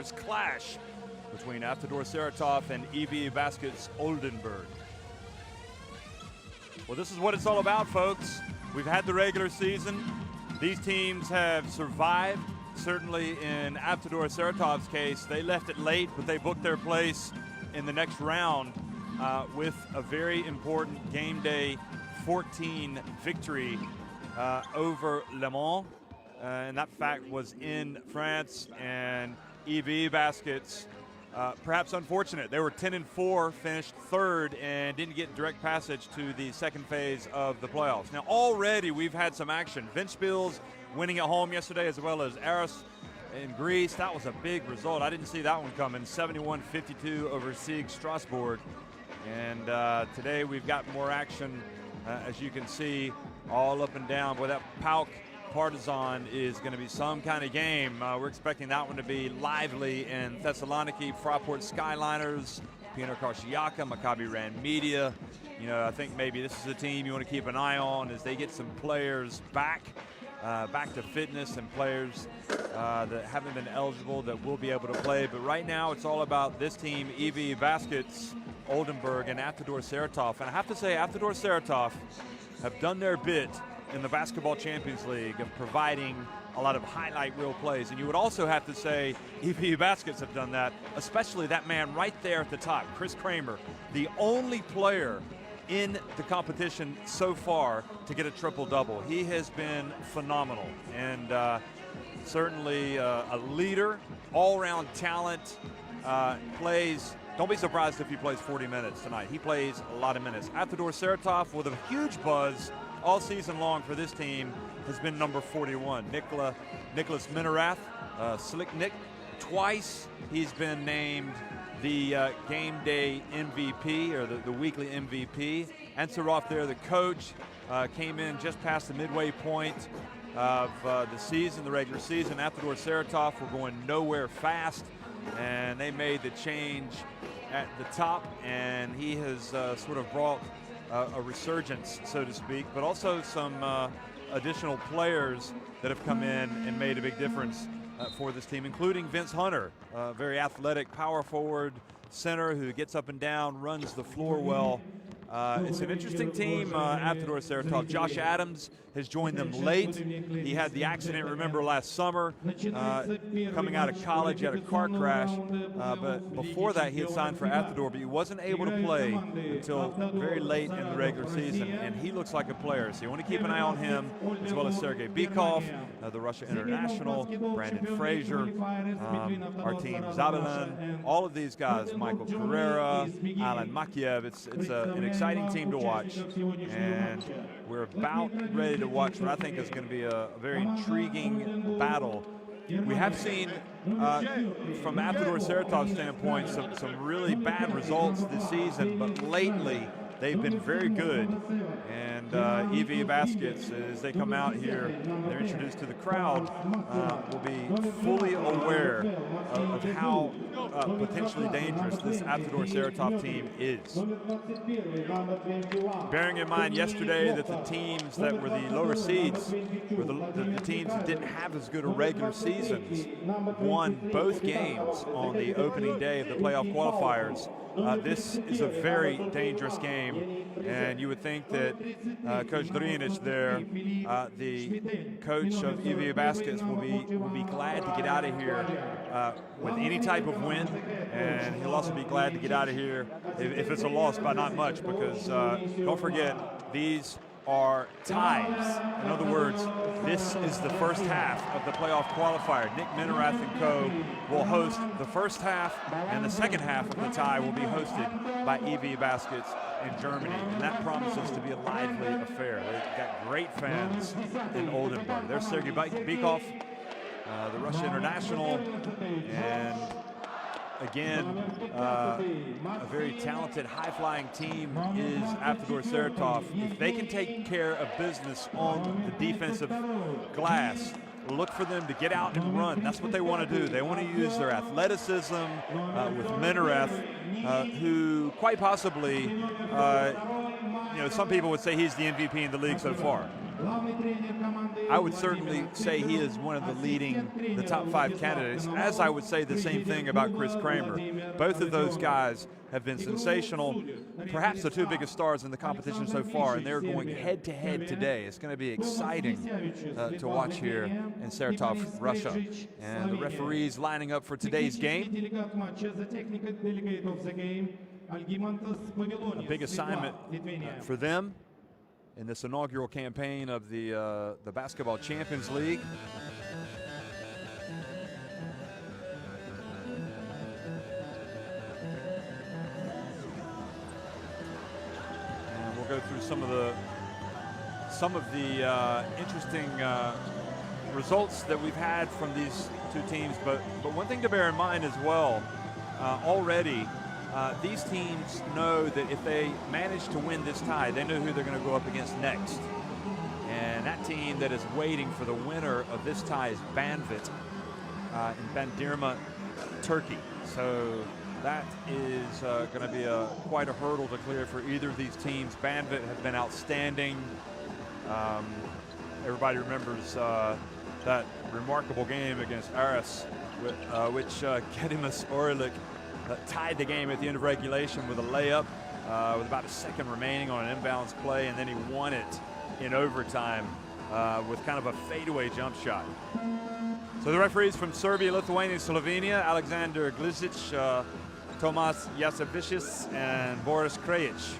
first clash between Avtodor Saratov and EWE Baskets Oldenburg. Well, this is what it's all about, folks. We've had the regular season. These teams have survived. Certainly in Avtodor Saratov's case, they left it late, but they booked their place in the next round with a very important game day 14 victory over Le Mans. And that fact was in France, and EWE Baskets, perhaps unfortunate. They were 10-4, finished third, and didn't get direct passage to the second phase of the playoffs. Now already we've had some action. Ventspils winning at home yesterday, as well as Aris in Greece. That was a big result. I didn't see that one coming. 71-52 over Sieg Strasbourg. And today we've got more action, as you can see, all up and down. Boy, that Pauk Partizan is going to be some kind of game. We're expecting that one to be lively in Thessaloniki. Fraport Skyliners, Pino Karsiaka, Maccabi Ran Media. You know, I think maybe this is a team you want to keep an eye on as they get some players back to fitness, and players that haven't been eligible that will be able to play. But right now it's all about this team, EWE Baskets Oldenburg and Avtodor Saratov. And I have to say, Avtodor Saratov have done their bit in the Basketball Champions League of providing a lot of highlight reel plays. And you would also have to say EWE Baskets have done that, especially that man right there at the top, Chris Kramer, the only player in the competition so far to get a triple-double. He has been phenomenal, and certainly a leader, all-around talent, plays. Don't be surprised if he plays 40 minutes tonight. He plays a lot of minutes. Avtodor Saratov, with a huge buzz all season long for this team, has been number 41. Nicholas Minerath, Slick Nick, twice he's been named the game day MVP, or the weekly MVP. Ansarov there, the coach, came in just past the midway point of the season, the regular season. Avtodor Saratov were going nowhere fast, and they made the change at the top, and he has sort of brought a resurgence, so to speak, but also some additional players that have come in and made a big difference for this team, including Vince Hunter, a very athletic power forward center who gets up and down, runs the floor well. It's an interesting team, Avtodor Saratov. Josh Adams has joined them late. He had the accident, remember, last summer, coming out of college, he had a car crash. But before that, he had signed for Avtodor, but he wasn't able to play until very late in the regular season, and he looks like a player. So you want to keep an eye on him, as well as Sergei Bykov, the Russia international, Brandon Frazier, our team Zabelin, all of these guys, Michael Carrera, Alan Makiev. It's an exciting team to watch, and we're about ready to watch what I think is going to be a very intriguing battle. We have seen, from Avtodor Saratov's standpoint, some really bad results this season, but lately they've been very good. And EWE Baskets, as they come out here, they're introduced to the crowd, will be fully aware of how potentially dangerous this Avtodor Saratov team is. Bearing in mind yesterday that the teams that were the lower seeds were the teams that didn't have as good a regular seasons, won both games on the opening day of the playoff qualifiers. This is a very dangerous game, and you would think that Coach Drinic there, the coach of EWE Baskets, will be glad to get out of here with any type of win, and he'll also be glad to get out of here if it's a loss by not much, because don't forget, these are ties. In other words, this is the first half of the playoff qualifier. Nick Minerath and co. will host the first half, and the second half of the tie will be hosted by EWE Baskets in Germany, and that promises to be a lively affair. They've got great fans in Oldenburg. There's Sergei Bykov, the Russia international, and again, a very talented, high-flying team is Avtodor Saratov. If they can take care of business on the defensive glass, look for them to get out and run. That's what they want to do. They want to use their athleticism with Minerath, who quite possibly, some people would say he's the MVP in the league so far. I would certainly say he is one of the top 5 candidates, as I would say the same thing about Chris Kramer. Both of those guys have been sensational, perhaps the 2 biggest stars in the competition so far, and they're going head-to-head today. It's going to be exciting to watch here in Saratov, Russia. And the referees lining up for today's game. A big assignment for them in this inaugural campaign of the Basketball Champions League. And we'll go through some of the interesting results that we've had from these 2 teams. But one thing to bear in mind as well, already. These teams know that if they manage to win this tie, they know who they're going to go up against next. And that team that is waiting for the winner of this tie is Banvit in Bandırma, Turkey. So that is going to be quite a hurdle to clear for either of these teams. Banvit has been outstanding. Everybody remembers that remarkable game against Aras, which Kedimus Orlik tied the game at the end of regulation with a layup with about a second remaining on an imbalanced play, and then he won it in overtime with kind of a fadeaway jump shot. So the referees from Serbia, Lithuania, and Slovenia, Alexander Glizic, Tomas Jasevicius, and Boris Krajic.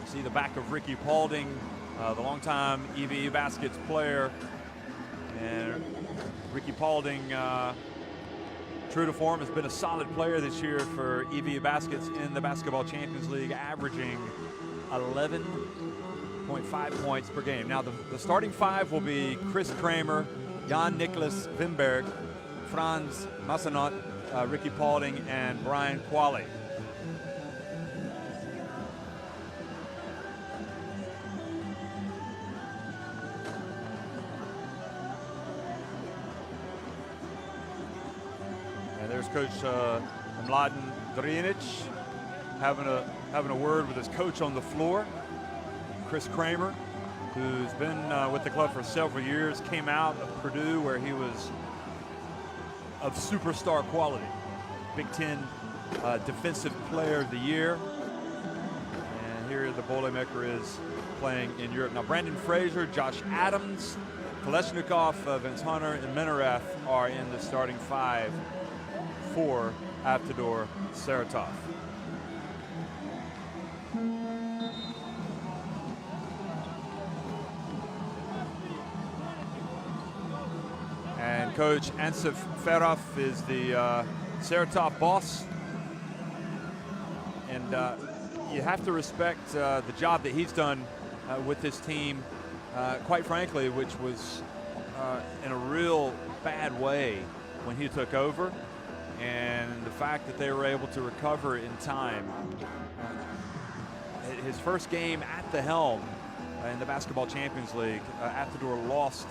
See the back of Ricky Paulding, the longtime EWE Baskets player. And Ricky Paulding, true to form, has been a solid player this year for EWE Baskets in the Basketball Champions League, averaging 11.5 points per game. Now, the starting 5 will be Chris Kramer, Jan Niklas Wimberg, Franz Massenot, Ricky Paulding, and Brian Qualley. There's Coach Mladen Drinic having a word with his coach on the floor. Chris Kramer, who's been with the club for several years, came out of Purdue where he was of superstar quality. Big Ten Defensive Player of the Year. And here the Boilermaker is playing in Europe. Now Brandon Fraser, Josh Adams, Kolesnikov, Vince Hunter, and Menarath are in the starting 5 for Avtodor Saratov. And Coach Ansif Ferov is the Saratov boss. And you have to respect the job that he's done with this team, quite frankly, which was in a real bad way when he took over. And the fact that they were able to recover in time. His first game at the helm in the Basketball Champions League, Avtodor lost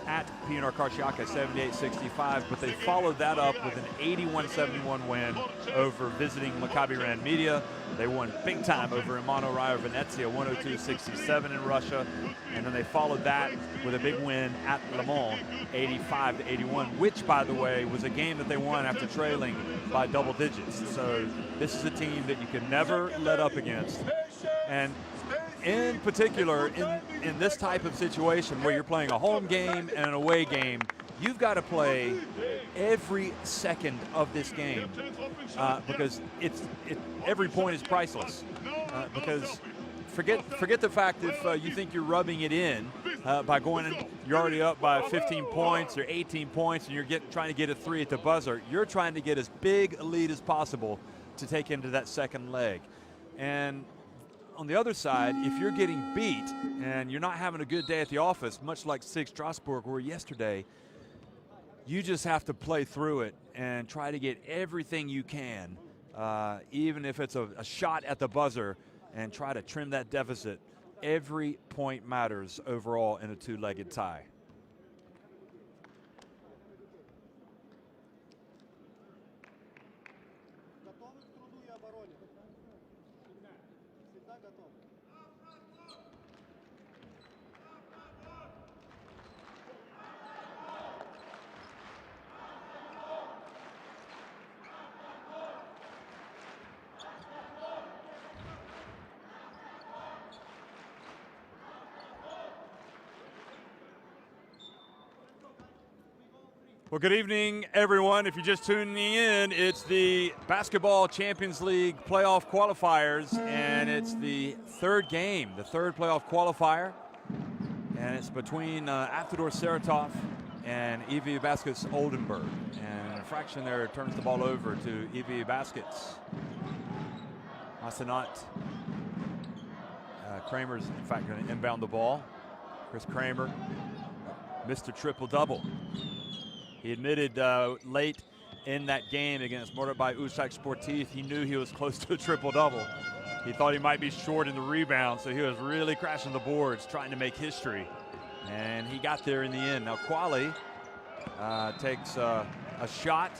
at PNR Karşıyaka 78-65, but they followed that up with an 81-71 win over visiting Maccabi Ran Media. They won big time over Imano Raya Venezia 102-67 in Russia, and then they followed that with a big win at Le Mans 85-81, which, by the way, was a game that they won after trailing by double digits. So this is a team that you can never let up against. And in particular, in this type of situation where you're playing a home game and an away game, you've got to play every second of this game because every point is priceless. Because forget the fact if you think you're rubbing it in by going in, you're already up by 15 points or 18 points, and you're trying to get a 3 at the buzzer. You're trying to get as big a lead as possible to take into that second leg. And on the other side, if you're getting beat and you're not having a good day at the office, much like SIG Strasbourg were yesterday, you just have to play through it and try to get everything you can, even if it's a shot at the buzzer, and try to trim that deficit. Every point matters overall in a 2-legged tie. Well, good evening, everyone. If you're just tuning in, it's the Basketball Champions League playoff qualifiers, and it's the third game, the third playoff qualifier, and it's between Avtodor Saratov and EWE Baskets Oldenburg. And in a fraction there, turns the ball over to EWE Baskets. Massenat. Kramer's, in fact, going to inbound the ball. Chris Kramer missed a triple-double. He admitted late in that game against Motorbike Ushak Sportif, he knew he was close to a triple-double. He thought he might be short in the rebound, so he was really crashing the boards, trying to make history. And he got there in the end. Now, Quali takes a shot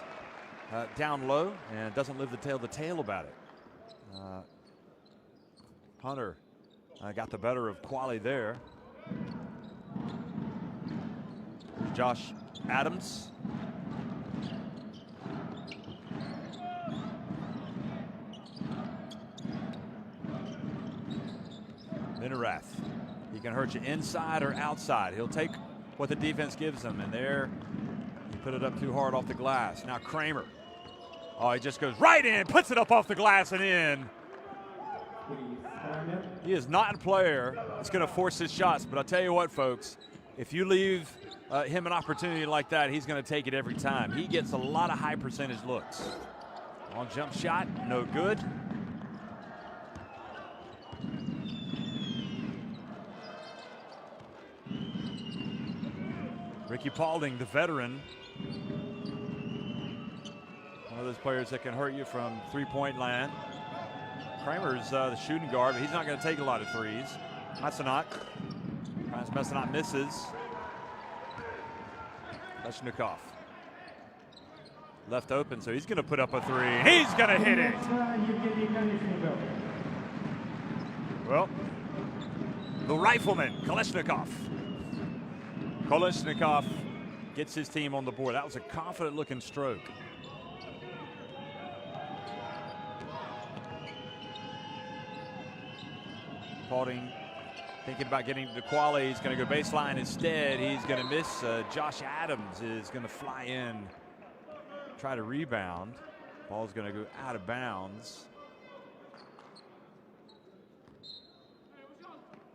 down low and doesn't live to tell the tale about it. Hunter got the better of Quali there. Josh Adams. Minerath. He can hurt you inside or outside. He'll take what the defense gives him, and there he put it up too hard off the glass. Now Kramer. Oh, he just goes right in, puts it up off the glass and in. He is not a player that's going to force his shots, but I'll tell you what, folks, if you leave him an opportunity like that, he's going to take it every time. He gets a lot of high percentage looks. Long jump shot, no good. Ricky Paulding, the veteran. One of those players that can hurt you from three-point land. Kramer's the shooting guard, but he's not going to take a lot of threes. Massenat. Massenat misses. Leshnikov. Left open, so he's going to put up a three. He's going to hit it. Well, the rifleman, Kolesnikov. Kolesnikov gets his team on the board. That was a confident-looking stroke. Paulding thinking about getting to Quali. He's going to go baseline instead. He's going to miss. Josh Adams is going to fly in, try to rebound. Ball's going to go out of bounds.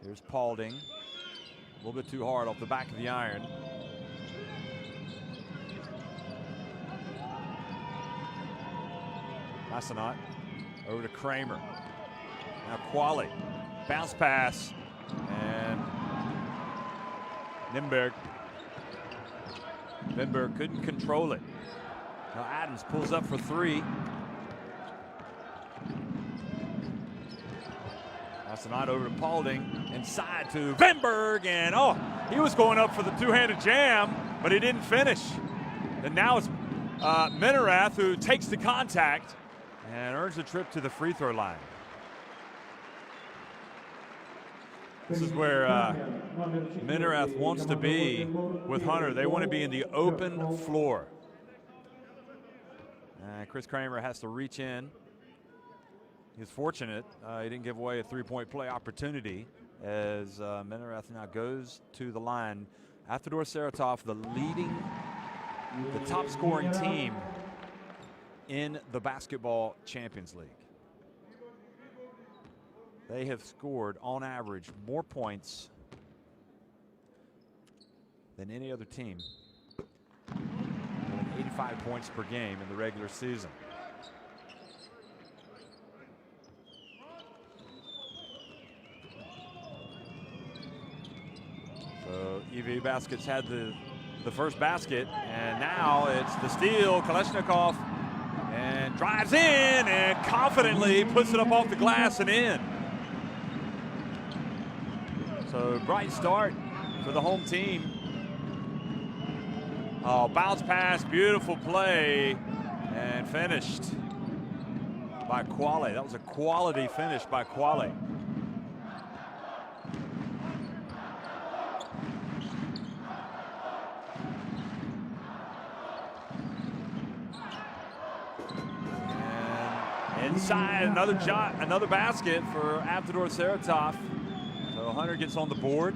Here's Paulding. A little bit too hard off the back of the iron. Massenat over to Kramer. Now Quali. Bounce pass. And Nimberg couldn't control it. Now Adams pulls up for three. Massenat over to Paulding, inside to Wimberg, and oh, he was going up for the two-handed jam, but he didn't finish. And now it's Minerath who takes the contact and earns a trip to the free throw line. This is where Minerath wants to be with Hunter. They want to be in the open floor. Chris Kramer has to reach in. He's fortunate he didn't give away a three-point play opportunity as Minerath now goes to the line. Avtodor Saratov, the top scoring team in the Basketball Champions League. They have scored, on average, more points than any other team. 85 points per game in the regular season. So EWE Baskets had the first basket, and now it's the steal. Kolesnikov and drives in and confidently puts it up off the glass and in. So bright start for the home team. Oh, bounce pass, beautiful play, and finished. by Quale. That was a quality finish by Quale. And inside, another basket for Avtodor Saratov. So Hunter gets on the board.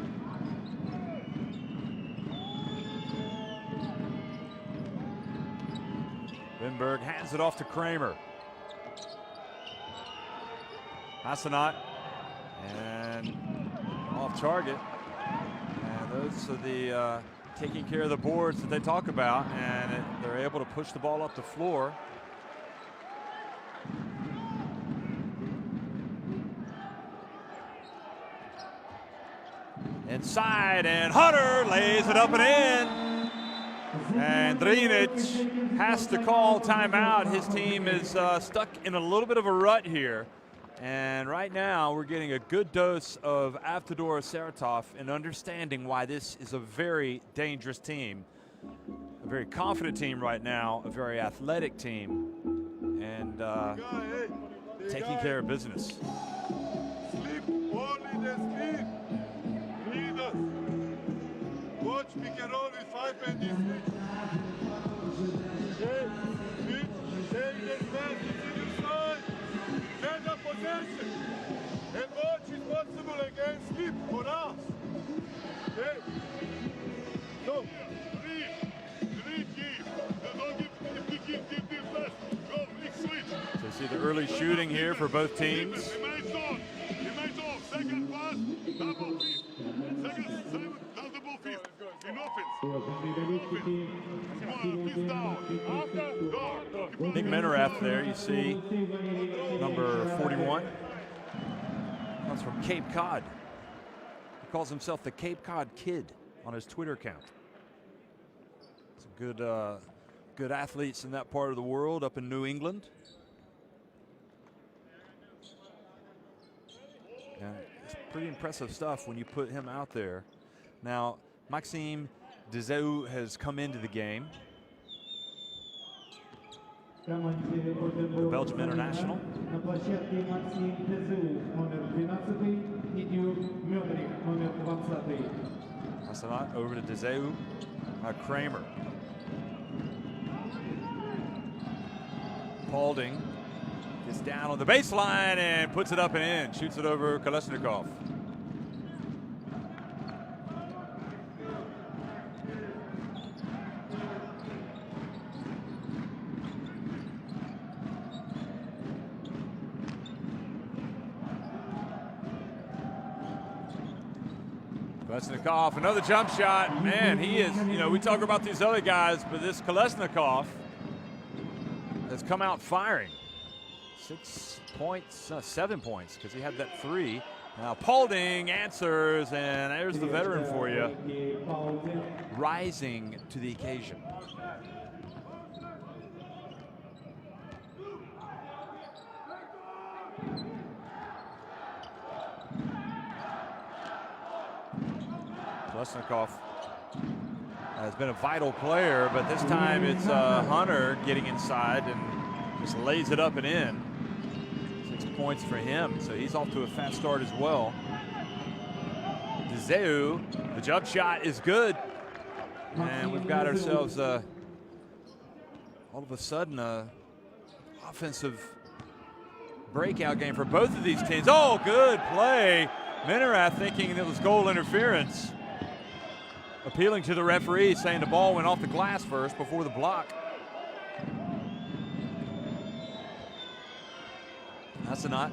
Oldenburg hands it off to Kramer. Hassanat, and off target. And those are the taking care of the boards that they talk about, and they're able to push the ball up the floor. Inside, and Hunter lays it up and in. And Drinic has to call timeout. His team is stuck in a little bit of a rut here. And right now, we're getting a good dose of Avtodor Saratov and understanding why this is a very dangerous team. A very confident team right now, a very athletic team, and taking care of business. Watch Piquerol with 5 men this week. Take the stand to your side. Get the possession. And watch is possible against sleep for us. Okay? So, three give. Don't give less. Go, big switch. So you see the early shooting here for both teams. Remain zone. Second pass, double feet. Second, double feet. In offense. Big Menerath there, you see, number 41. Comes from Cape Cod. He calls himself the Cape Cod Kid on his Twitter account. Some good athletes in that part of the world up in New England. Yeah, it's pretty impressive stuff when you put him out there. Now, Maxime Dezeu has come into the game. Belgium international. Hassanat over to Dezeu. Kramer. Paulding gets down on the baseline and puts it up and in. Shoots it over Kolesnikov. Kolesnikov, another jump shot. Man, he is, you know, we talk about these other guys, but this Kolesnikov has come out firing. 6 points, 7 points, because he had that 3. Now Paulding answers, and there's the veteran for you, rising to the occasion. Kolesnikov has been a vital player, but this time it's Hunter getting inside and just lays it up and in. 6 points for him, so he's off to a fast start as well. Dezeu, the jump shot is good. And we've got ourselves all of a sudden a offensive breakout game for both of these teams. Oh, good play. Menerath thinking it was goal interference. Appealing to the referee, saying the ball went off the glass first before the block. Hassanat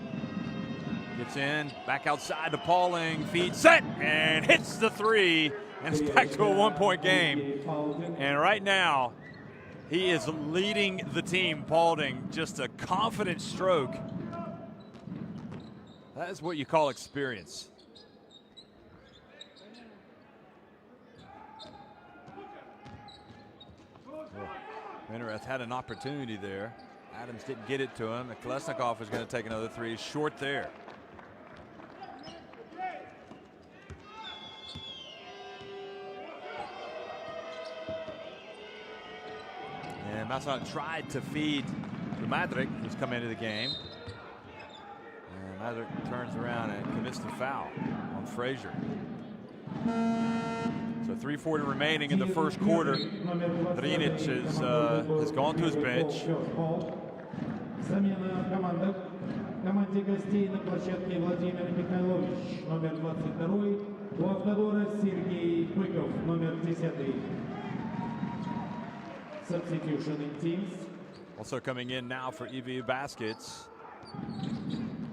gets in, back outside to Paulding, feed set, and hits the 3, and it's back to a 1-point game. And right now, he is leading the team, Paulding, just a confident stroke. That is what you call experience. Menerath had an opportunity there. Adams didn't get it to him. Kolesnikov was going to take another 3. Short there. And Massanat tried to feed to Madrick, who's come into the game. And Madrick turns around and commits the foul on Frazier. So 3:40 remaining in the first quarter. Drinic has gone to his bench. Команде гостей на площадке Владимир Михайлович, номер 22, у Автодора Сергей Быков, номер 10. Substitution in teams. Also coming in now for EWE Baskets,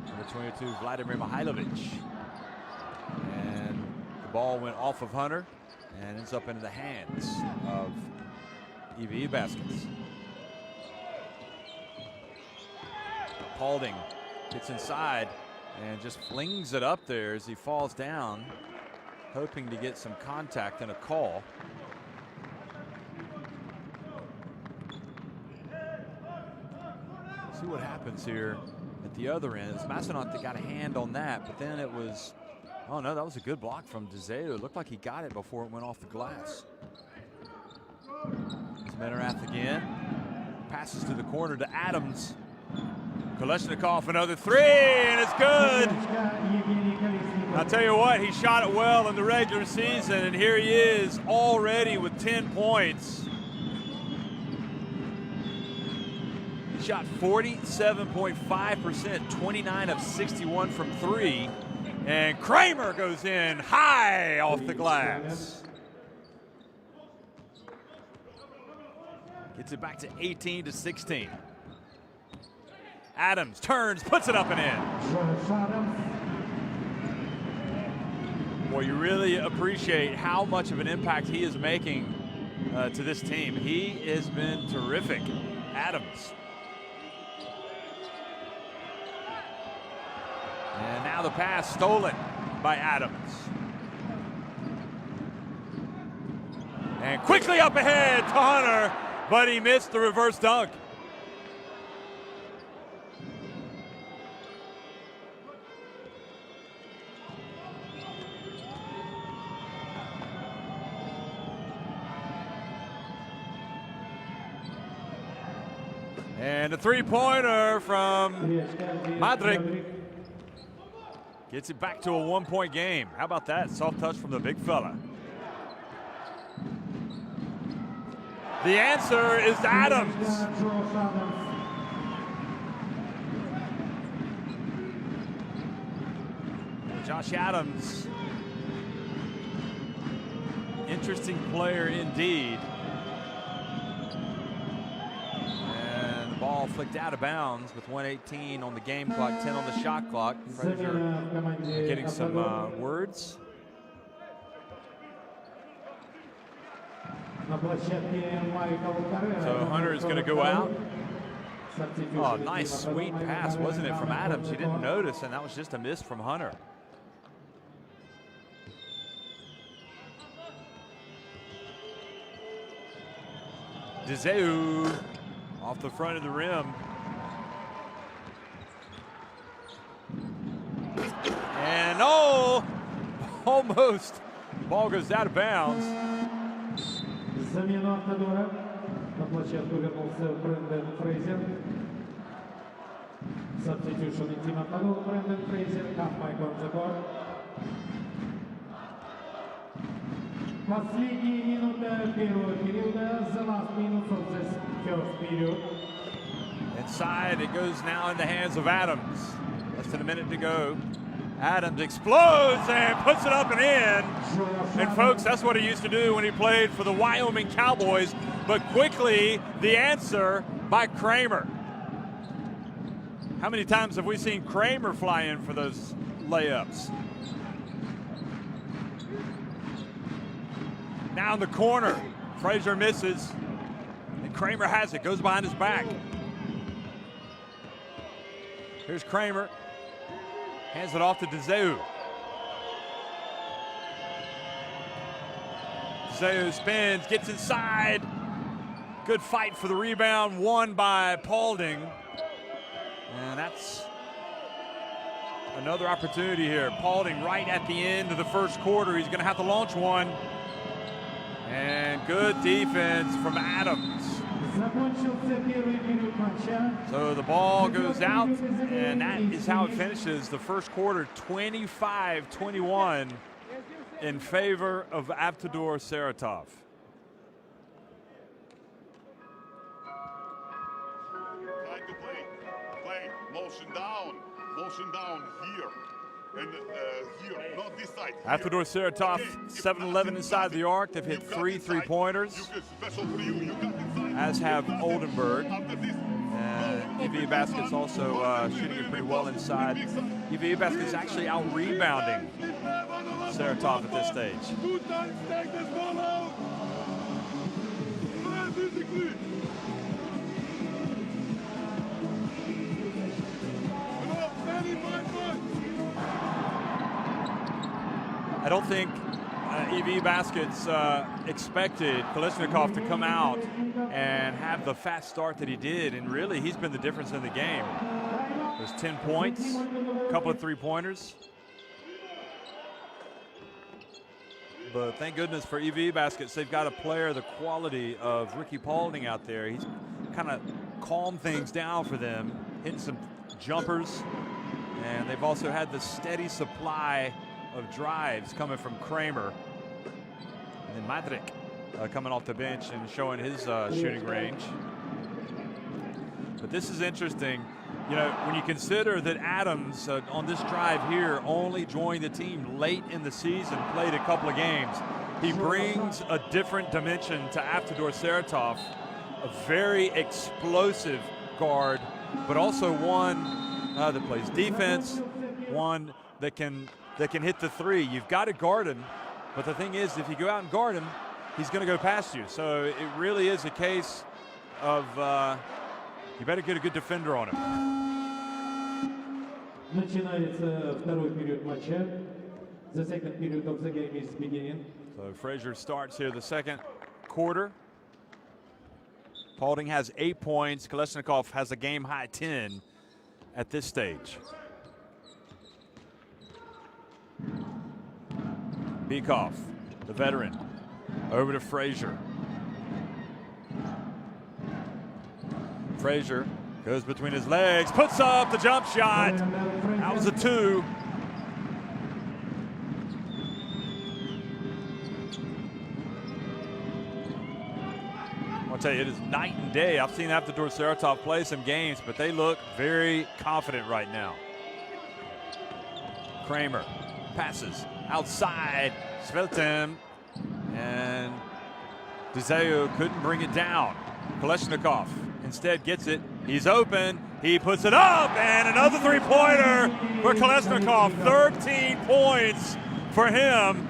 number 22, Vladimir Mihailovic. And the ball went off of Hunter and ends up into the hands of EWE Baskets. Paulding gets inside and just flings it up there as he falls down, hoping to get some contact and a call. See what happens here at the other end. It's Massenot that got a hand on that, but then it was, oh no, that was a good block from Dzeu. It looked like he got it before it went off the glass. It's Menerath again. Passes to the corner to Adams. Kolesnikov, another three, and it's good. I'll tell you what, he shot it well in the regular season, and here he is already with 10 points. He shot 47.5%, 29 of 61 from three, and Kramer goes in high off the glass. Gets it back to 18-16. Adams turns, puts it up and in. Boy, you really appreciate how much of an impact he is making to this team. He has been terrific. Adams. And now the pass stolen by Adams. And quickly up ahead to Hunter, but he missed the reverse dunk. And a three-pointer from Madrick. Gets it back to a one-point game. How about that? Soft touch from the big fella. The answer is Adams. Josh Adams. Interesting player indeed. Ball flicked out of bounds with 1:18 on the game clock, 10 on the shot clock. Frazier getting some words. So Hunter is going to go out. Oh, nice sweet pass, wasn't it, from Adams? You didn't notice, and that was just a miss from Hunter. Dzeu off the front of the rim. And oh, almost. Ball goes out of bounds. Замена Автодора. На площадку вернулся Брэндон Фрейзер. Substitution in team Автодор. Брэндон Фрейзер. Halfback on the board. Последняя минута первого периода. The last minutes of this first period. Inside, it goes now in the hands of Adams. Less than a minute to go. Adams explodes and puts it up and in. And folks, that's what he used to do when he played for the Wyoming Cowboys. But quickly, the answer by Kramer. How many times have we seen Kramer fly in for those layups? Now in the corner, Frazier misses, and Kramer has it, goes behind his back. Here's Kramer, hands it off to Dzeu. Dzeu spins, gets inside. Good fight for the rebound, won by Paulding. And that's another opportunity here. Paulding right at the end of the first quarter. He's going to have to launch one. And good defense from Adams. Закончился первый период матча. So the ball goes out, and that is how it finishes the first quarter, 25-21 in favor of Avtodor Saratov. Try to play, motion down here. And here, not this side. Avtodor Saratov, 7-11 inside the arc. They've hit 3 3-pointers, as have Oldenburg. And EWE Basket's also shooting it pretty well inside. EWE Basket's actually out rebounding Saratov at this stage. 2 times take this ball out. Play physically. I don't think EWE Baskets expected Kolesnikov to come out and have the fast start that he did, and really he's been the difference in the game. There's 10 points, a couple of 3-pointers. But thank goodness for EWE Baskets, they've got a player the quality of Ricky Paulding out there. He's kind of calmed things down for them, hitting some jumpers, and they've also had the steady supply of drives coming from Kramer. And then Madrik coming off the bench and showing his shooting range. But this is interesting, you know, when you consider that Adams on this drive here only joined the team late in the season, played a couple of games. He brings a different dimension to Avtodor Saratov, a very explosive guard, but also one that plays defense, one that can hit the three. You've got to guard him, but the thing is, if you go out and guard him, he's going to go past you. So it really is a case of you better get a good defender on him. Начинается второй период матча. The second period of the game is beginning. So Frazier starts here the second quarter. Paulding has 8 points. Kolesnikov has a game-high 10 at this stage. Bikov, the veteran, over to Frazier. Frazier goes between his legs, puts up the jump shot. That was a 2. I'll tell you, it is night and day. I've seen Avtodor Saratov play some games, but they look very confident right now. Kramer passes outside, Sveltem, and DeZeo couldn't bring it down. Kolesnikov instead gets it. He's open. He puts it up, and another 3-pointer for Kolesnikov. 13 points for him.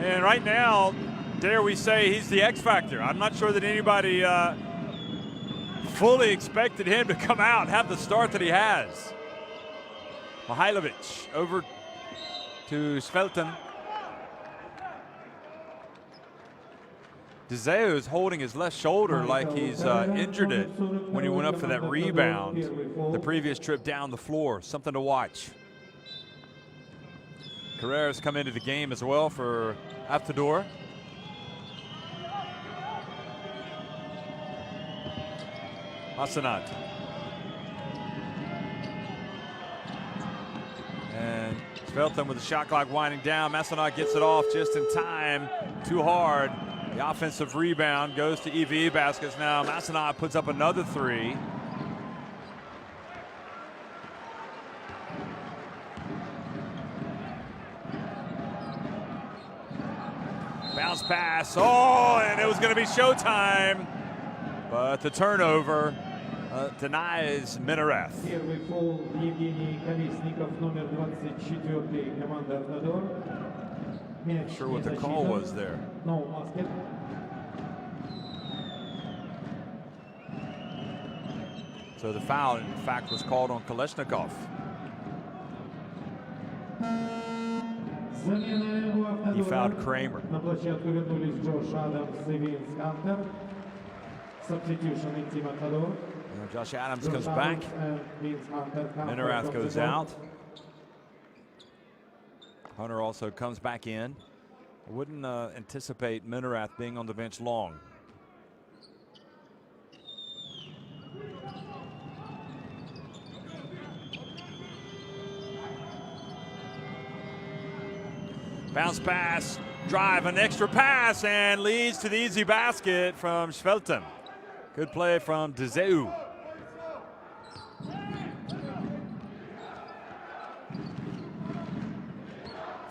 And right now, dare we say, he's the X factor. I'm not sure that anybody fully expected him to come out and have the start that he has. Mihailovic over to Svelten. DeZeo is holding his left shoulder like he's injured it when he went up for that rebound the previous trip down the floor. Something to watch. Carrera's come into the game as well for Avtodor. Masonat. And Svelten with the shot clock winding down. Masonat gets it off just in time. Too hard. The offensive rebound goes to EWE Baskets now. Masonat puts up another 3. Bounce pass. Oh, and it was going to be showtime. But the turnover denies Minareth. Первый фол Евгений Колесников, номер 24 команда Автодор. Not sure what the call was there. No basket. So the foul, in fact, was called on Kolesnikov. He fouled Kramer. На площадку вернулись Джош Адамс и Винс Хантер. Substitution in Team Автодор. Josh Adams comes back. Minarath goes out. Hunter also comes back in. I wouldn't anticipate Minarath being on the bench long. Bounce pass, drive, an extra pass, and leads to the easy basket from Svelten. Good play from Dzeu.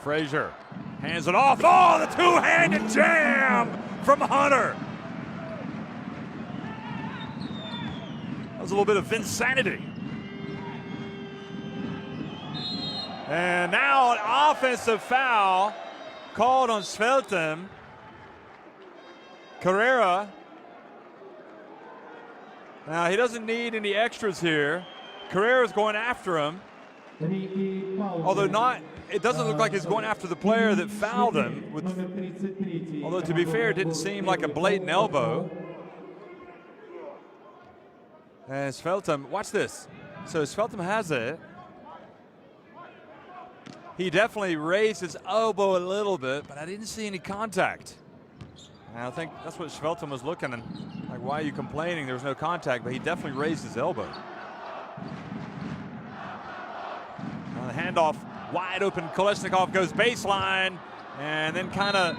Frazier hands it off. Oh, the two-handed jam from Hunter. That was a little bit of Vinsanity. And now an offensive foul called on Svelten. Carrera. Now he doesn't need any extras here. Carrera's going after him. Although it doesn't look like he's going after the player that fouled him. Although to be fair, it didn't seem like a blatant elbow. And Svelten, watch this. So Svelten has it. He definitely raised his elbow a little bit, but I didn't see any contact. And I think that's what Svelten was looking and like, why are you complaining? There was no contact, but he definitely raised his elbow. Now the handoff, wide open. Kolesnikov goes baseline and then kind of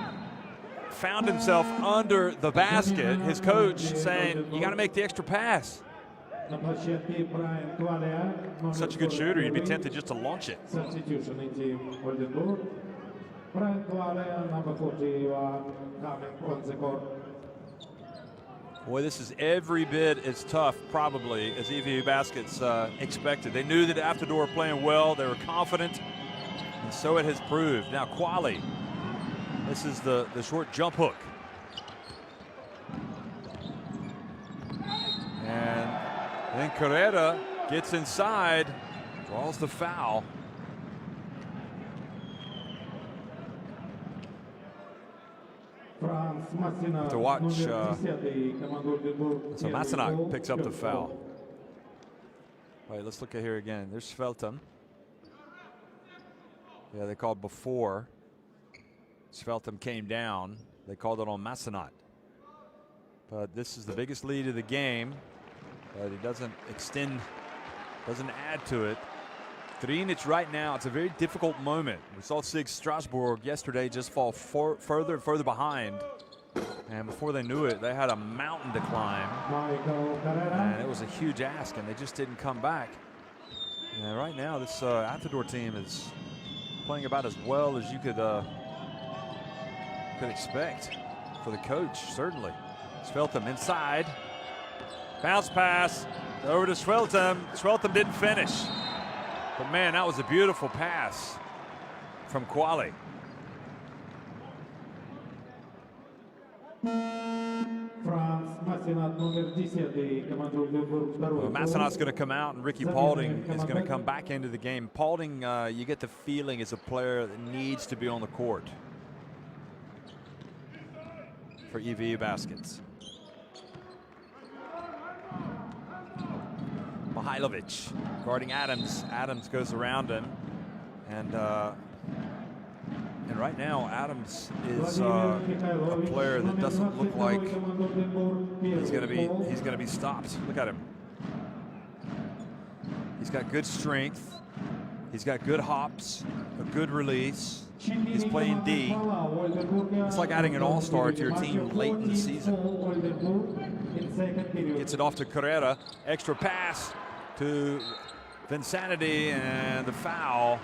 found himself under the basket. His coach saying, you got to make the extra pass. Such a good shooter, you'd be tempted just to launch it. Boy, this is every bit as tough, probably, as EWE Baskets expected. They knew that Avtodor were playing well. They were confident, and so it has proved. Now, Quali. This is the short jump hook. And then Carrera gets inside, draws the foul. To watch, so Massenat picks up the foul. All right, let's look at here again. There's Svelten. Yeah, they called before. Svelten came down. They called it on Massenat. But this is the biggest lead of the game. But it doesn't extend, doesn't add to it. Trinic right now, it's a very difficult moment. We saw Sig Strasbourg yesterday just fall further and further behind. And before they knew it, they had a mountain to climb. And it was a huge ask, and they just didn't come back. And right now, this Avtodor team is playing about as well as you could expect for the coach, certainly. Svelten inside. Bounce pass over to Svelten. Svelten didn't finish. But man, that was a beautiful pass from Quali. Massenat's going to come out, and Ricky Paulding is going to come back into the game. Paulding, you get the feeling, is a player that needs to be on the court for EWE Baskets. Mihailovic guarding Adams. Adams goes around him, and right now Adams is a player that doesn't look like he's going to be stopped. Look at him. He's got good strength. He's got good hops, a good release. He's playing D. It's like adding an all-star to your team late in the season. Gets it off to Carrera. Extra pass to Vinsanity, and the foul.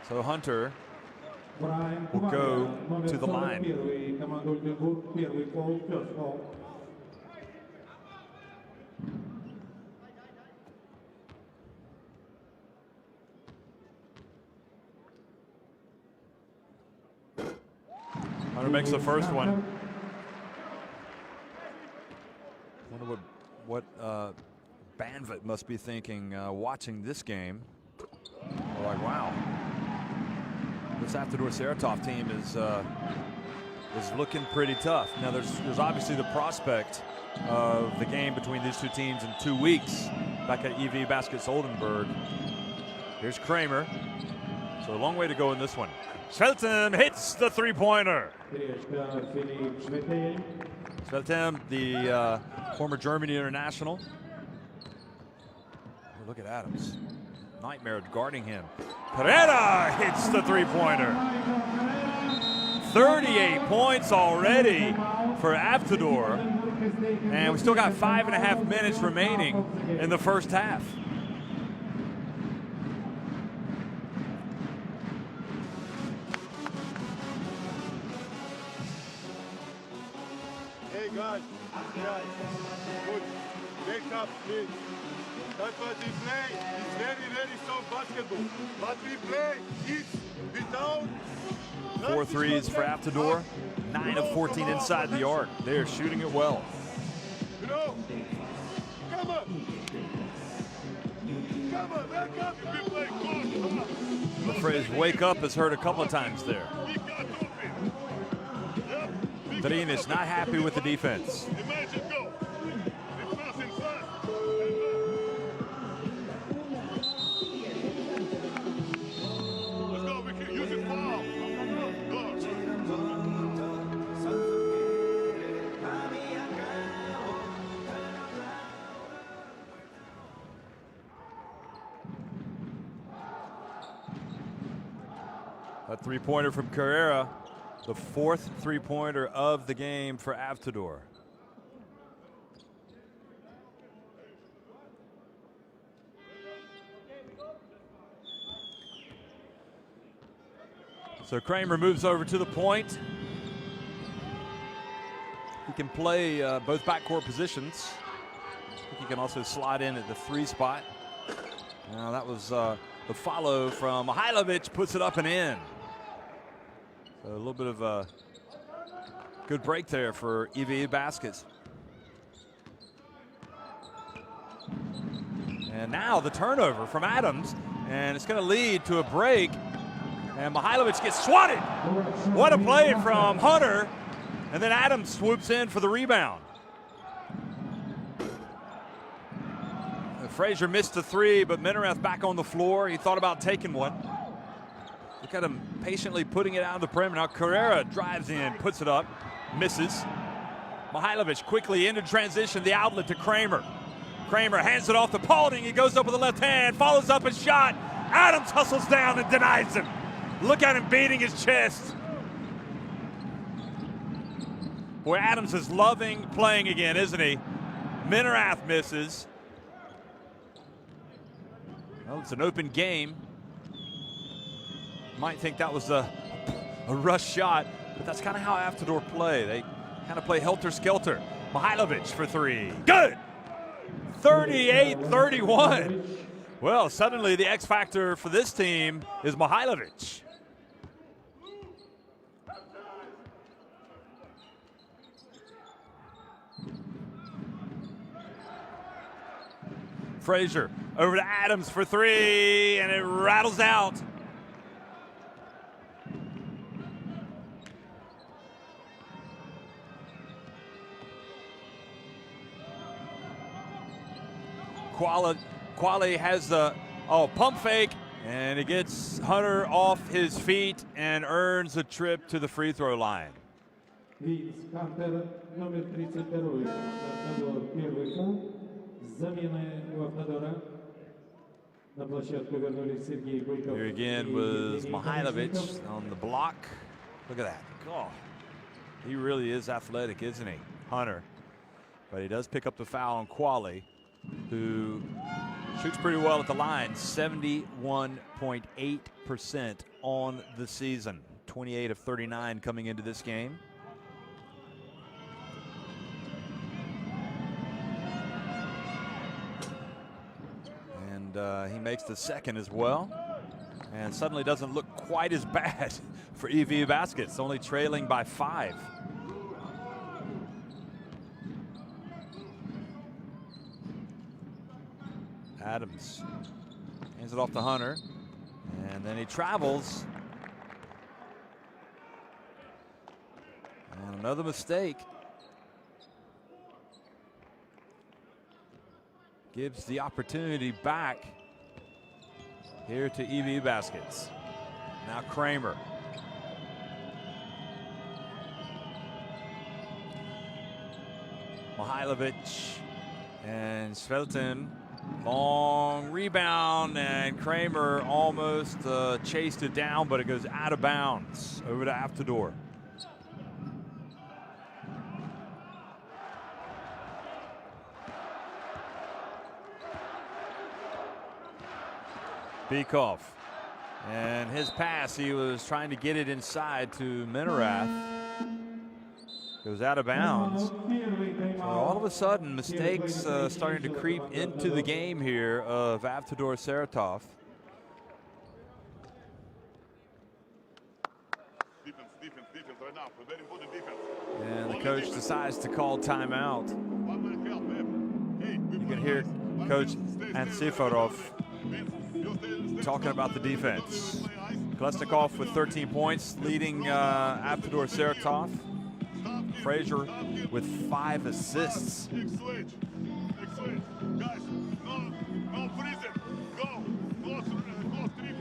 So Hunter will go to the line. Hunter makes the first one. Wonder what Banvit must be thinking watching this game. They're like, wow, this Avtodor Saratov team is looking pretty tough. Now there's obviously the prospect of the game between these two teams in 2 weeks back at EWE Baskets Oldenburg. Here's Kramer. So a long way to go in this one. Svelten hits the three-pointer. Svelten, the former Germany international. Oh, look at Adams. nightmare guarding him. Pereira hits the three-pointer. 38 points already for Avtodor. And we still got 5.5 minutes remaining in the first half. Hey guys, good. Wake up, please. That's what we play. It's very, very soft basketball. What we play is without. 4 threes for Avtodor. 9 of 14 inside the arc. They are shooting it well. You know, come on. Come on, wake up. We play good. Come on. The phrase "wake up" is heard a couple of times there. Drinis not happy with the defense. Imagine go. It's nothing fast. Let's go. We can use it foul. A three-pointer from Carrera, the 4th three-pointer of the game for Avtodor. So Kramer moves over to the point. He can play both backcourt positions. He can also slide in at the 3 spot. Now that was the follow from Mihailovic, puts it up and in. So a little bit of a good break there for EWE baskets. And now the turnover from Adams, and it's going to lead to a break. And Mihailovic gets swatted. What a play from Hunter. And then Adams swoops in for the rebound. Frazier missed the 3, but Minerath back on the floor. He thought about taking one. Look at him patiently putting it out of the perimeter. Now Carrera drives in, puts it up, misses. Mihailovic quickly into transition, the outlet to Kramer. Kramer hands it off to Paulding. He goes up with the left hand, follows up his shot. Adams hustles down and denies him. Look at him beating his chest. Boy, Adams is loving playing again, isn't he? Minerath misses. Well, it's an open game. Might think that was a rush shot, but that's kind of how Avtodor play. They kind of play helter-skelter. Mihailovic for 3. Good! 38-31. Well, suddenly the X factor for this team is Mihailovic. Frazier over to Adams for 3, and it rattles out. Quali has the pump fake, and it gets Hunter off his feet and earns a trip to the free throw line. Here again was Mihailovic on the block. Look at that. Oh, he really is athletic, isn't he, Hunter? But he does pick up the foul on Quali, who shoots pretty well at the line. 71.8% on the season. 28 of 39 coming into this game. And he makes the second as well. And suddenly doesn't look quite as bad for EWE baskets, only trailing by 5. Adams hands it off to Hunter, and then he travels. And another mistake. Gives the opportunity back here to EWE baskets. Now Kramer. Mihailovic and Svelten Long rebound, and Kramer almost chased it down, but it goes out of bounds over to Avtodor. Bekoff, and his pass, he was trying to get it inside to Minerath. Goes out of bounds. So all of a sudden, mistakes starting to creep into the game here of Avtodor Saratov. Defense right now. Very important defense. And the coach decides to call timeout. You can hear Coach Antsiferov talking about the defense. Klesnikov with 13 points, leading Avtodor Saratov. Frazier with 5 assists. Excellent. Guys, no freezing. Go three.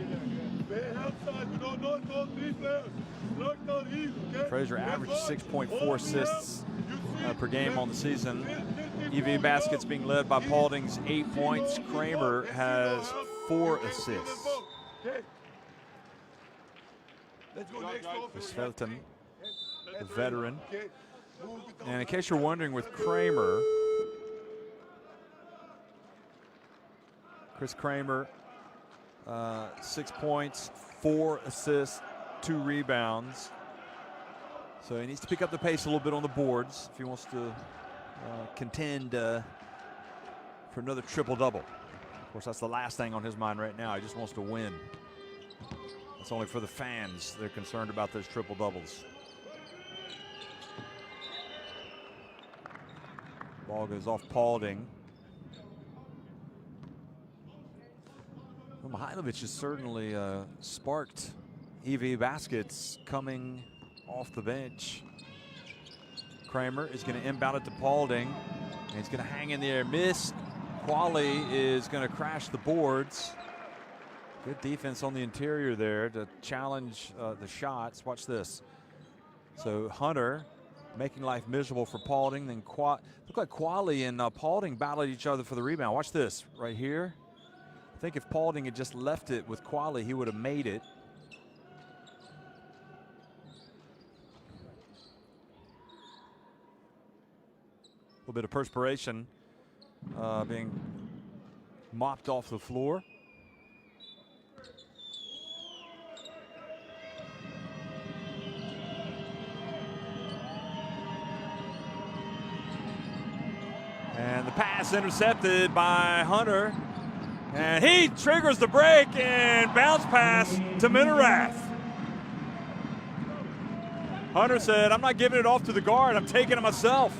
Stay outside. No three players. Lock down heel, okay? Frazier averaged 6.4 assists per game on the season. EWE baskets being led by Paulding's 8 points. Kramer has 4 assists. Svelten, the veteran. And in case you're wondering, with Kramer, Chris Kramer, 6 points, 4 assists, 2 rebounds. So he needs to pick up the pace a little bit on the boards if he wants to contend for another triple-double. Of course, that's the last thing on his mind right now. He just wants to win. It's only for the fans they're concerned about those triple-doubles. Ball goes off Paulding. Well, Mihailovic has certainly sparked EWE baskets coming off the bench. Kramer is going to inbound it to Paulding. And he's going to hang in the air. Miss. Quali is going to crash the boards. Good defense on the interior there to challenge the shots. Watch this. So Hunter making life miserable for Paulding. Then look like Quali and Paulding battled each other for the rebound. Watch this right here. I think if Paulding had just left it with Quali, he would have made it. A little bit of perspiration being mopped off the floor. And the pass intercepted by Hunter. And he triggers the break and bounce pass to Minerath. Hunter said, I'm not giving it off to the guard, I'm taking it myself.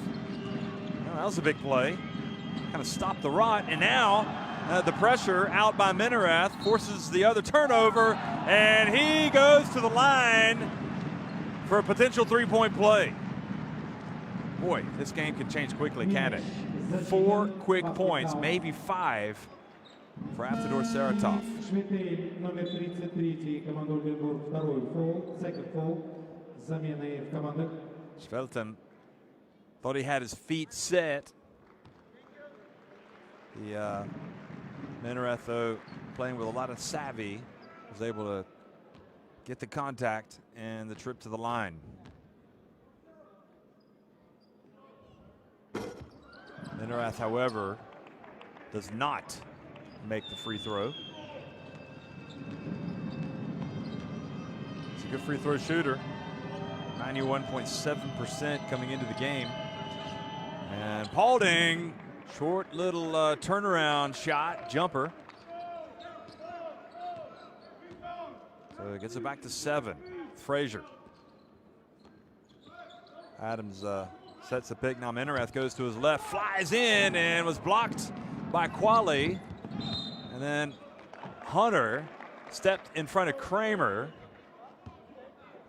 Well, that was a big play. Kind of stopped the rot. And now the pressure out by Minerath forces the other turnover. And he goes to the line for a potential three-point play. Boy, this game can change quickly, can't it? 4 quick points, maybe 5 for Avtodor Saratov. Номер 33, команда Ольденбург, второй фол, second foul, замены в командах. Svelten thought he had his feet set. The Minerath, though, playing with a lot of savvy, was able to get the contact and the trip to the line. Minerath, however, does not make the free throw. He's a good free throw shooter. 91.7% coming into the game. And Paulding, short little turnaround shot, jumper. So it gets it back to 7. Frazier. Adams sets the pick. Now Minerath goes to his left, flies in, and was blocked by Quali. And then Hunter stepped in front of Kramer.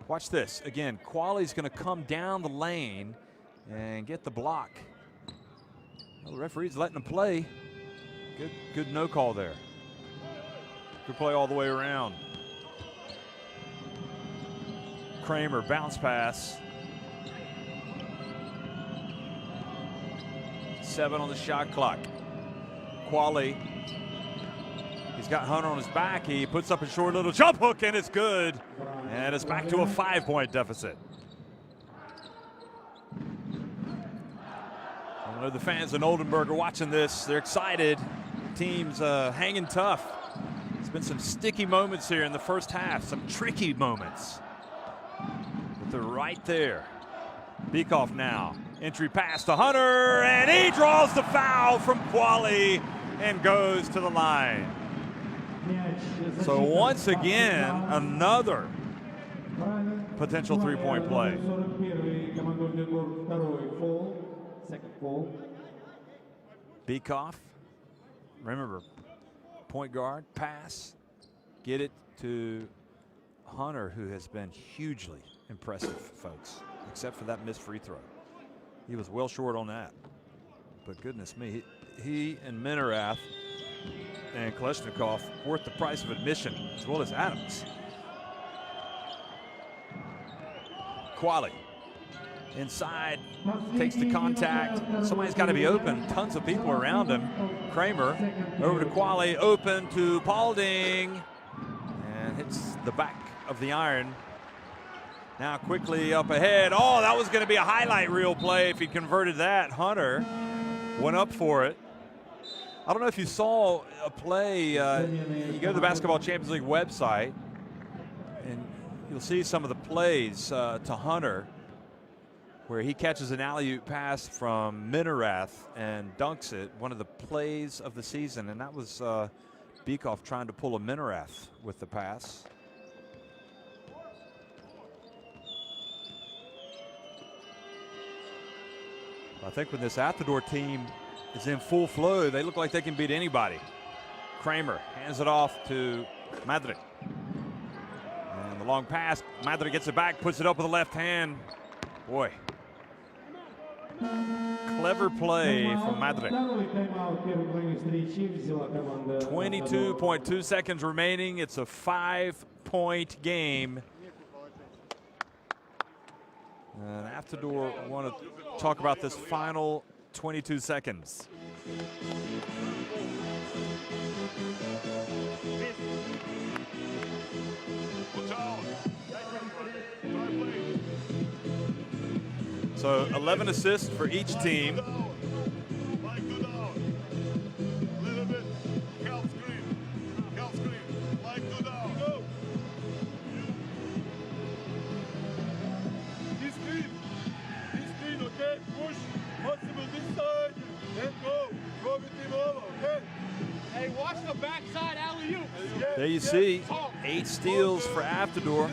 Watch this. Again, Quali's going to come down the lane and get the block. Well, the referee's letting him play. Good no call there. Good play all the way around. Kramer, bounce pass. 7 on the shot clock. Quali got Hunter on his back. He puts up a short little jump hook, and it's good. And it's back to a 5-point deficit. I know the fans in Oldenburg are watching this. They're excited. Team's hanging tough. There's been some sticky moments here in the first half, some tricky moments. But they're right there. Beekoff now. Entry pass to Hunter, and he draws the foul from Quali and goes to the line. So once again, another potential three-point play. Beekoff, remember, point guard, pass, get it to Hunter, who has been hugely impressive, folks, except for that missed free throw. He was well short on that. But goodness me, he and Minerath and Kalashnikov worth the price of admission, as well as Adams. Quali inside, takes the contact. Somebody's got to be open. Tons of people around him. Kramer over to Quali, open to Paulding, and hits the back of the iron. Now quickly up ahead. Oh, that was going to be a highlight reel play if he converted that. Hunter went up for it. I don't know if you saw a play. You go to the Basketball Champions League website, and you'll see some of the plays to Hunter, where he catches an alley-oop pass from Minerath and dunks it. One of the plays of the season, and that was Beekoff trying to pull a Minerath with the pass. I think when this Avtodor team is in full flow, they look like they can beat anybody. Kramer hands it off to Madrid. And the long pass, Madrid gets it back, puts it up with the left hand. Boy, clever play from Madrid. 22.2 seconds remaining. It's a 5-point game. And Avtodor want to talk about this final 22 seconds. So 11 assists for each team. There you see 8 steals for Avtodor.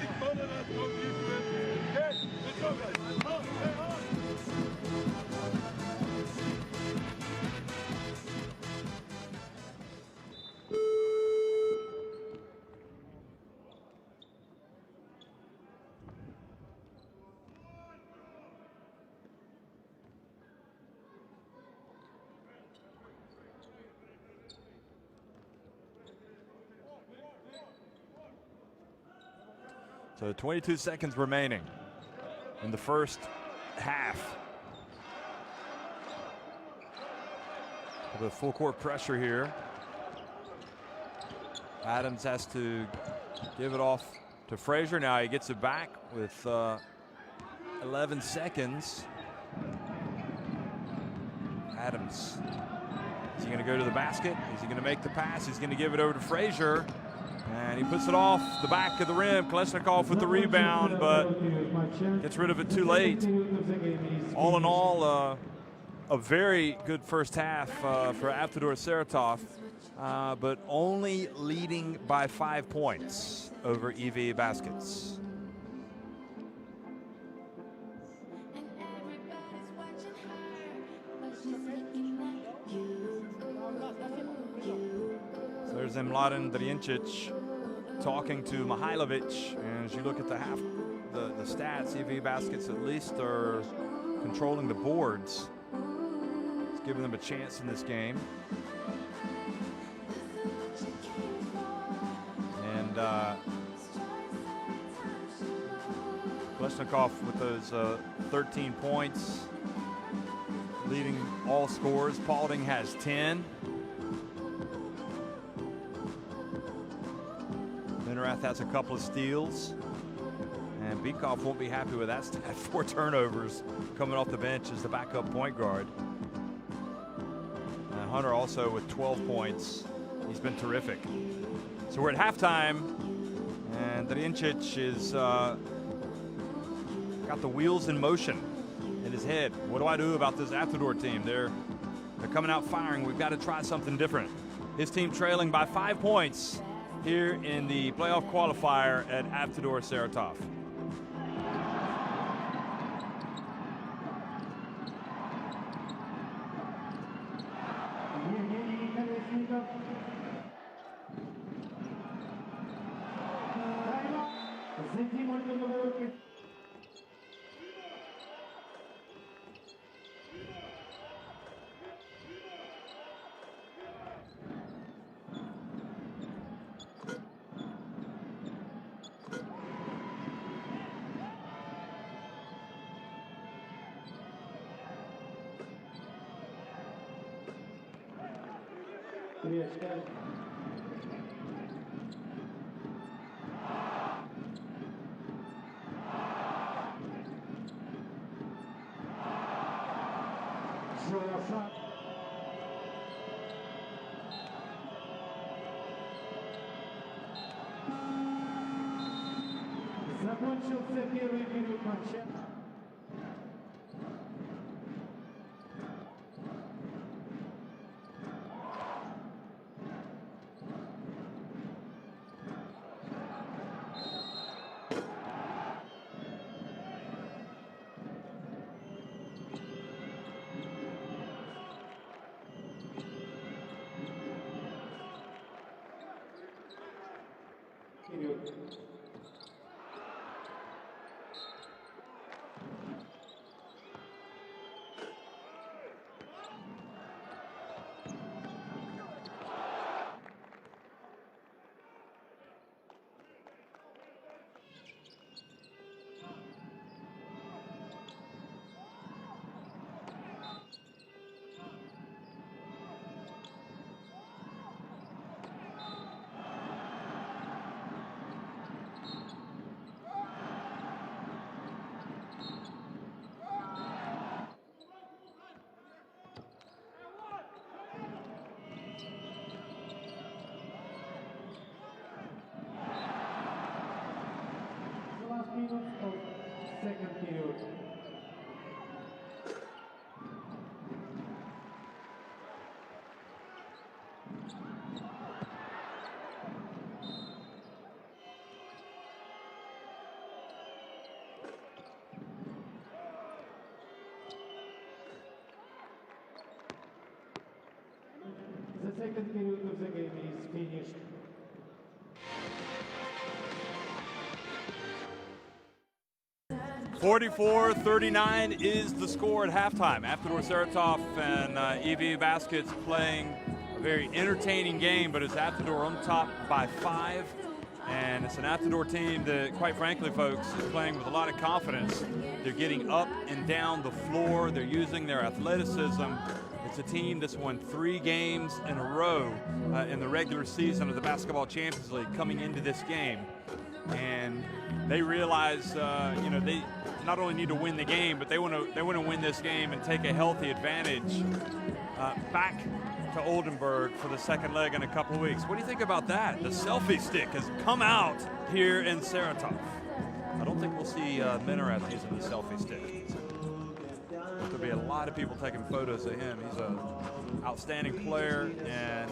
So 22 seconds remaining in the first half. A bit of full court pressure here. Adams has to give it off to Frazier. Now he gets it back with 11 seconds. Adams, is he going to go to the basket? Is he going to make the pass? He's going to give it over to Frazier. And he puts it off the back of the rim. Kalashnikov with the rebound, but gets rid of it too late. All in all, a very good first half for Avtodor Saratov, but only leading by 5 points over EWE Baskets. There's Mladen Drincic talking to Mihailovic, and as you look at the stats, EWE Baskets at least are controlling the boards. It's giving them a chance in this game. And Kalashnikov with those 13 points, leading all scores. Paulding has 10. Minerath has a couple of steals. And Bekoff won't be happy with that stat. 4 turnovers coming off the bench as the backup point guard. Hunter also with 12 points. He's been terrific. So we're at halftime, and Drincic is got the wheels in motion in his head. What do I do about this Avtodor team? They're coming out firing. We've got to try something different. His team trailing by 5 points here in the playoff qualifier at Avtodor Saratov. Закончился первый период матча. Вперед. Minutes of second period. The second period of the game is finished. $44-39 is the score at halftime. Avtodor Saratov and EWE Baskets playing a very entertaining game, but it's Avtodor on top by 5. And it's an Avtodor team that, quite frankly, folks, is playing with a lot of confidence. They're getting up and down the floor. They're using their athleticism. It's a team that's won 3 games in a row in the regular season of the Basketball Champions League coming into this game. And they realize, they not only need to win the game, but they want to win this game and take a healthy advantage back to Oldenburg for the second leg in a couple of weeks. What do you think about that? The selfie stick has come out here in Saratov. I don't think we'll see Minerath using the selfie stick. There'll be a lot of people taking photos of him. He's an outstanding player, and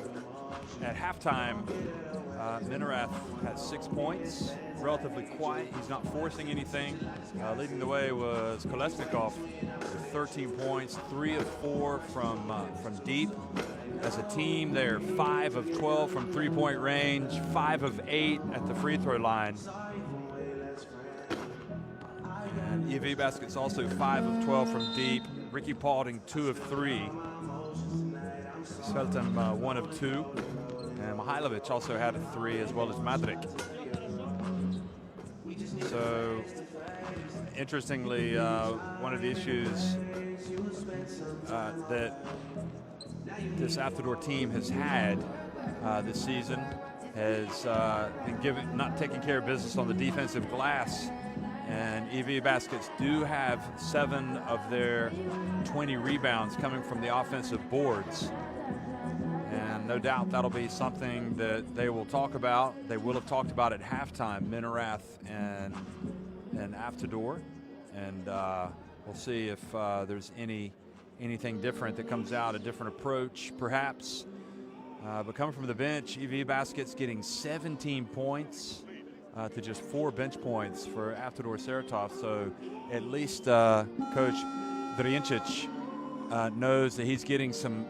at halftime, Minerath has 6 points, relatively quiet. He's not forcing anything. Leading the way was Kolesnikov with 13 points, 3 of 4 from deep. As a team, they're 5 of 12 from three-point range, 5 of 8 at the free throw line. And EWE Baskets also 5 of 12 from deep. Ricky Paulding 2 of 3. Svelton 1 of 2. And Mihailovic also had a 3, as well as Madrik. So, interestingly, one of the issues that this Avtodor team has had this season has been not taking care of business on the defensive glass. And EWE Baskets do have 7 of their 20 rebounds coming from the offensive boards. And no doubt that'll be something that they will talk about. They will have talked about at halftime, Minerath and Avtodor. And we'll see if there's anything different that comes out, a different approach perhaps. But coming from the bench, EWE Baskets getting 17 points to just 4 bench points for Avtodor Saratov. So at least Coach Drincic knows that he's getting some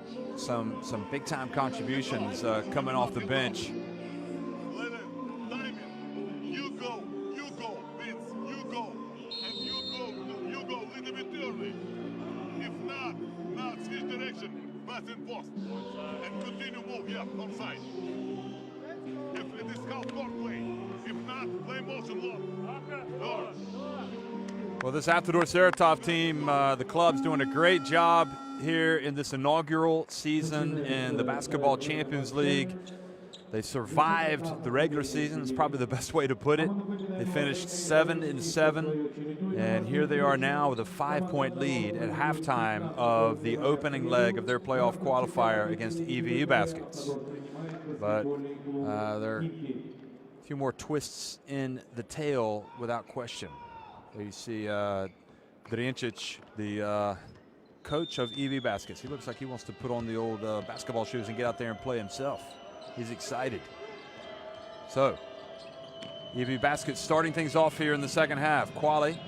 big time contributions coming off the bench. You go, Vince, you go, and you go a little bit early. If not switch direction, pass in post, and continue move, yeah, offside. If it is half court play, if not, play motion long. Well, this Avtodor Saratov team, the club's doing a great job here in this inaugural season in the Basketball Champions League. They survived the regular season, is probably the best way to put it. They finished 7-7, and here they are now with a 5-point lead at halftime of the opening leg of their playoff qualifier against EWE Baskets. But there are a few more twists in the tail without question. There you see Drincic, the coach of EWE Baskets. He looks like he wants to put on the old basketball shoes and get out there and play himself. He's excited. So, EWE Baskets starting things off here in the second half. Quali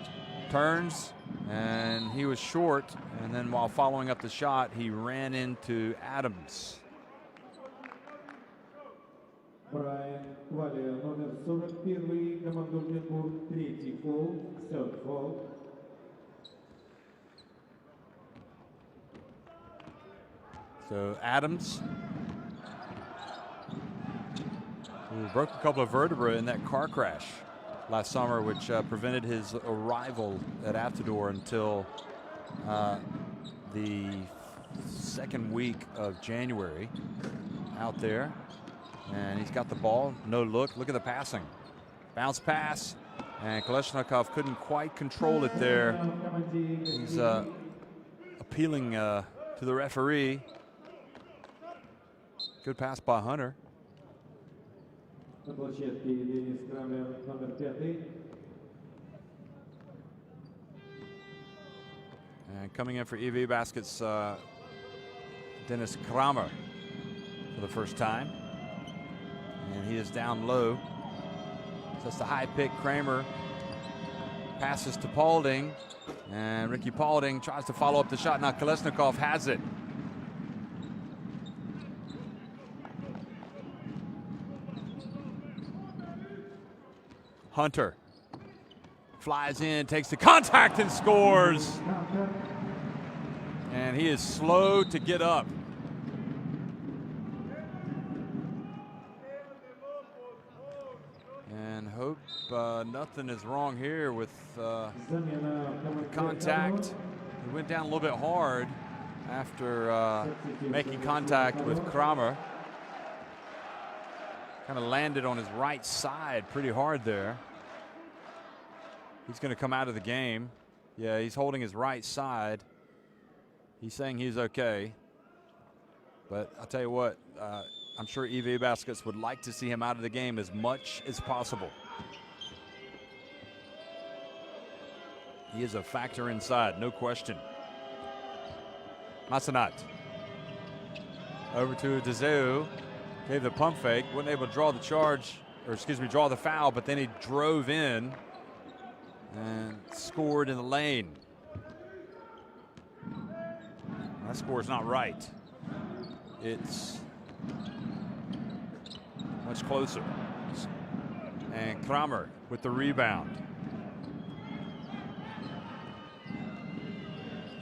turns, and he was short, and then while following up the shot, he ran into Adams. Brian Quali, номер 41, команда Oldenburg, 3-й фол, 3rd foul. So Adams, who broke a couple of vertebrae in that car crash last summer, which prevented his arrival at Avtodor until the second week of January out there. And he's got the ball, no look at the passing. Bounce pass, and Kalashnikov couldn't quite control it there. He's appealing to the referee. Good pass by Hunter. And coming in for EWE Baskets, Dennis Kramer for the first time. And he is down low. So that's the high pick. Kramer passes to Paulding. And Ricky Paulding tries to follow up the shot. Now Kalashnikov has it. Hunter flies in, takes the contact and scores. And he is slow to get up. And hope nothing is wrong here with the contact. He went down a little bit hard after making contact with Kramer. Kind of landed on his right side pretty hard there. He's going to come out of the game. Yeah, he's holding his right side. He's saying he's okay. But I'll tell you what, I'm sure EWE Baskets would like to see him out of the game as much as possible. He is a factor inside, no question. Massanat. Over to Dezeu. Gave the pump fake, wasn't able to draw the charge, or excuse me, draw the foul, but then he drove in and scored in the lane. That score is not right. It's much closer. And Kramer with the rebound.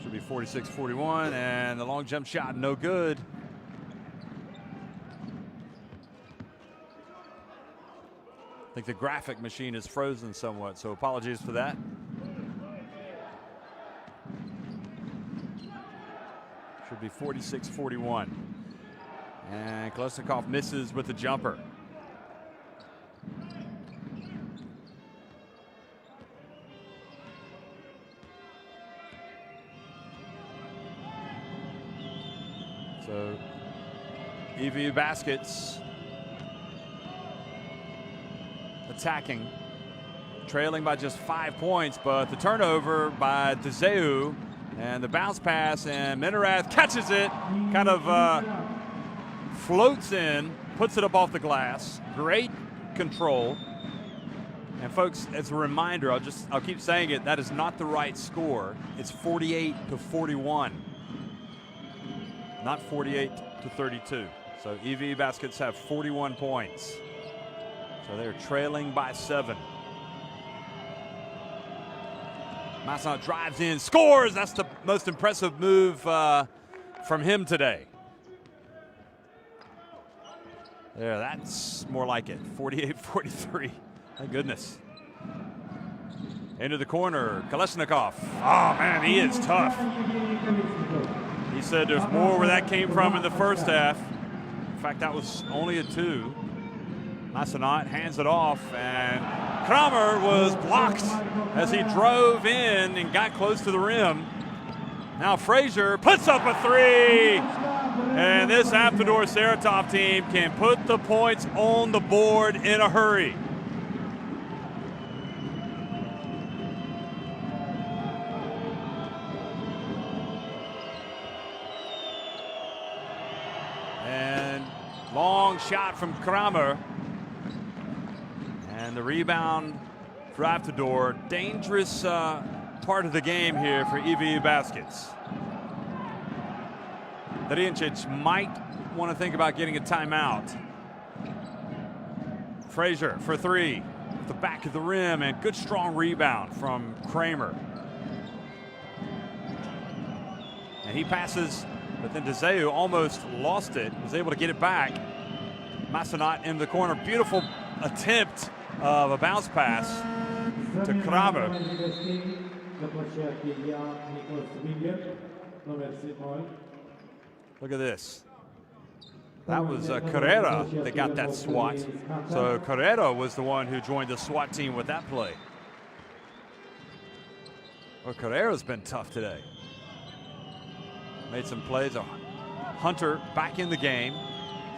Should be 46-41, and the long jump shot, no good. I think the graphic machine is frozen somewhat, so apologies for that. Should be 46-41. And Kalashnikov misses with the jumper. So EWE Baskets attacking, trailing by just 5 points, but the turnover by Dzeu and the bounce pass, and Minerath catches it, kind of floats in, puts it up off the glass. Great control. And folks, as a reminder, I'll keep saying it, that is not the right score. It's 48-41, not 48-32. So EWE Baskets have 41 points. So they're trailing by 7. Masson drives in, scores. That's the most impressive move from him today. There, that's more like it. 48-43. Thank goodness. Into the corner, Kalashnikov. Oh man, he is tough. He said there's more where that came from in the first half. In fact, that was only a 2. Masonat hands it off, and Kramer was blocked as he drove in and got close to the rim. Now Frazier puts up a 3, and this Avtodor Saratov team can put the points on the board in a hurry. And long shot from Kramer. And the rebound for Avtodor. Dangerous part of the game here for EWE Baskets. Drincic might want to think about getting a timeout. Frazier for 3. At the back of the rim, and good strong rebound from Kramer. And he passes, but then Dzeu almost lost it. Was able to get it back. Masonat in the corner. Beautiful attempt of a bounce pass to Kramer. Look at this. That was Carrera that got that swat. So Carrera was the one who joined the SWAT team with that play. Well, Carrera's been tough today. Made some plays. Hunter back in the game.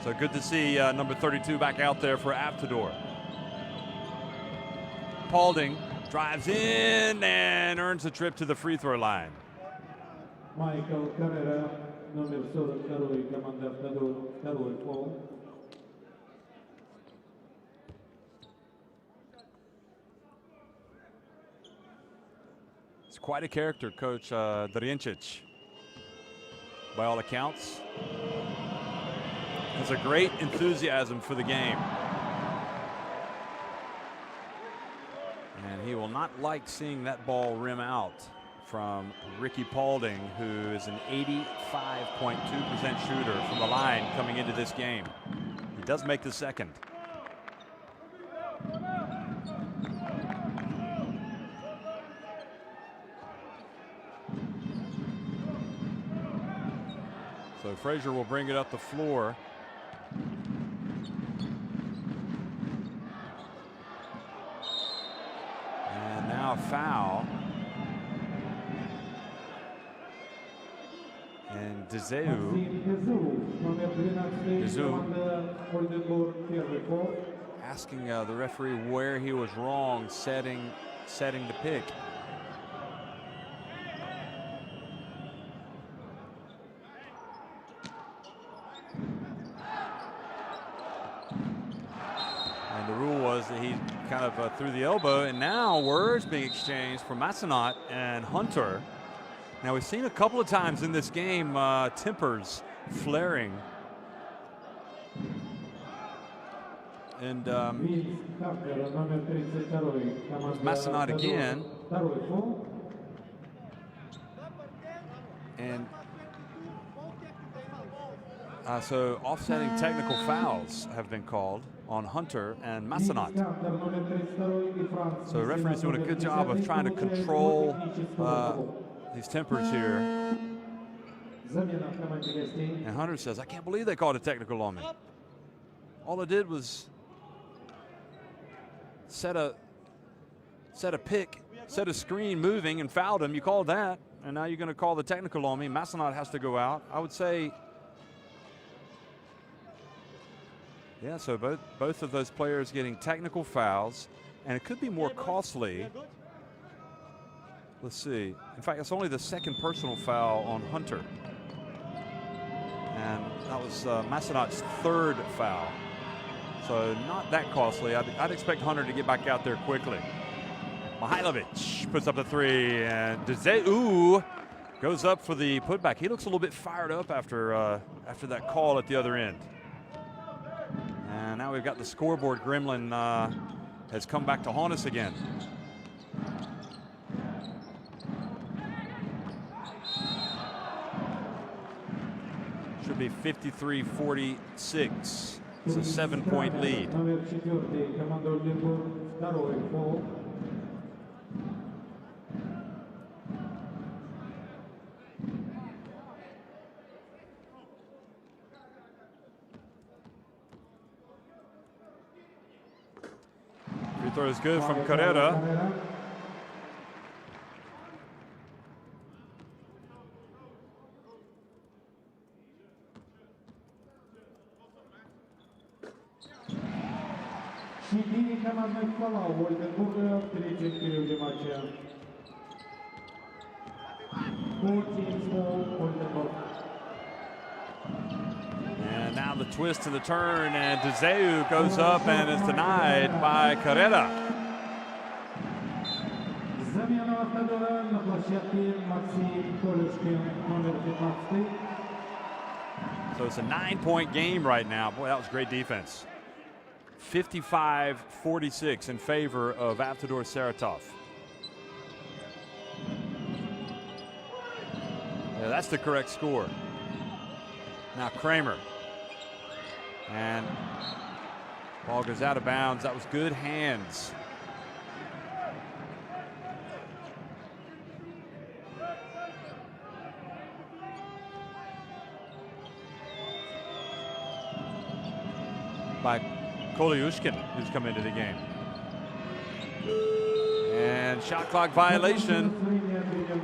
So good to see number 32 back out there for Avtodor. Paulding drives in and earns a trip to the free throw line. Michael Carrera, номер 42, команда Автодор, второй фол. It's quite a character, Coach Drincic. By all accounts, has a great enthusiasm for the game. And he will not like seeing that ball rim out from Ricky Paulding, who is an 85.2% shooter from the line coming into this game. He does make the second. So Frazier will bring it up the floor. And now a foul. And Dzeu asking the referee where he was wrong setting the pick. And the rule was that he kind of threw the elbow, and now words being exchanged for Masonat and Hunter. Now we've seen a couple of times in this game tempers flaring. And Masonat again. And so offsetting technical fouls have been called on Hunter and Masonat. So the referee's doing a good job of trying to control these tempers here. And Hunter says, I can't believe they called a technical on me. All I did was set a pick, set a screen moving and fouled him. You called that, and now you're going to call the technical on me. Masonat has to go out. I would say Yeah, so both of those players getting technical fouls, and it could be more costly. Let's see. In fact, it's only the second personal foul on Hunter. And that was Masonot's third foul. So not that costly. I'd expect Hunter to get back out there quickly. Mihailovic puts up the three, and DeZeu goes up for the putback. He looks a little bit fired up after that call at the other end. And now we've got the scoreboard gremlin has come back to haunt us again. Should be 53-46. It's a 7-point lead. Free throw is good from Carrera. Командных фолов Ольденбурга в третьем периоде матча. And now the twist to the turn, and DeZeu goes up and is denied by Carrera. Замена Автодора на площадке Максим Колюшкин, номер 15. So it's a 9-point game right now. Boy, that was great defense. 55-46 in favor of Avtodor Saratov. Yeah, that's the correct score. Now Kramer. And ball goes out of bounds. That was good hands. By Koliushkin, who's come into the game. And shot clock violation.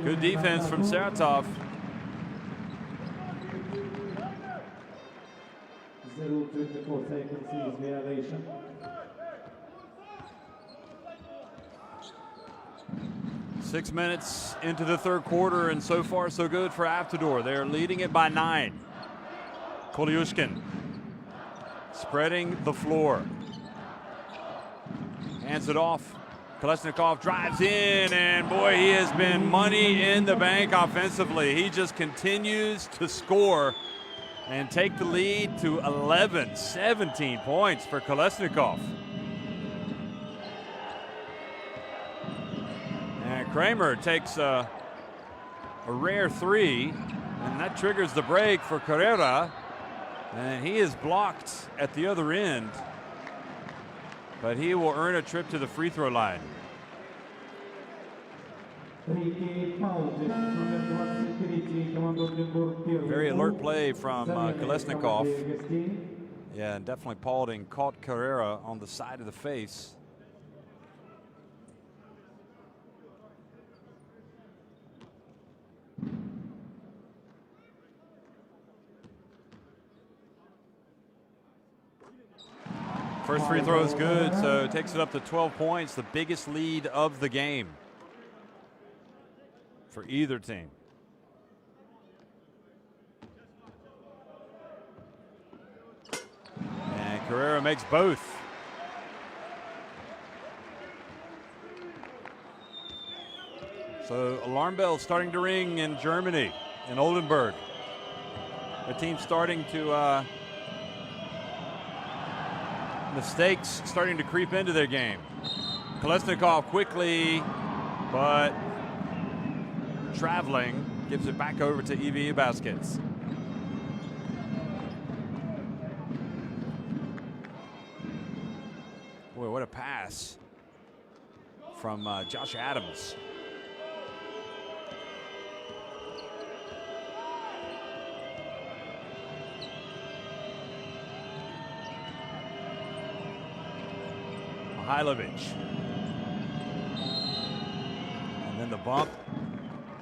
Good defense from Saratov. Violation. 6 minutes into the third quarter, and so far so good for Avtodor. They're leading it by 9. Koliushkin spreading the floor. Hands it off. Kolesnikov drives in, and boy, he has been money in the bank offensively. He just continues to score and take the lead to 11, 17 points for Kolesnikov. And Kramer takes a rare three, and that triggers the break for Carrera. And he is blocked at the other end, but he will earn a trip to the free throw line. Very alert play from Kolesnikov. Yeah, and definitely Paulding caught Carrera on the side of the face. First free throw is good, so it takes it up to 12 points, the biggest lead of the game for either team. And Carrera makes both. So alarm bells starting to ring in Germany, in Oldenburg. The team starting to mistakes starting to creep into their game. Kolesnikov quickly, but traveling, gives it back over to EWE baskets. Boy, what a pass from Josh Adams. Mihailovic. And then the bump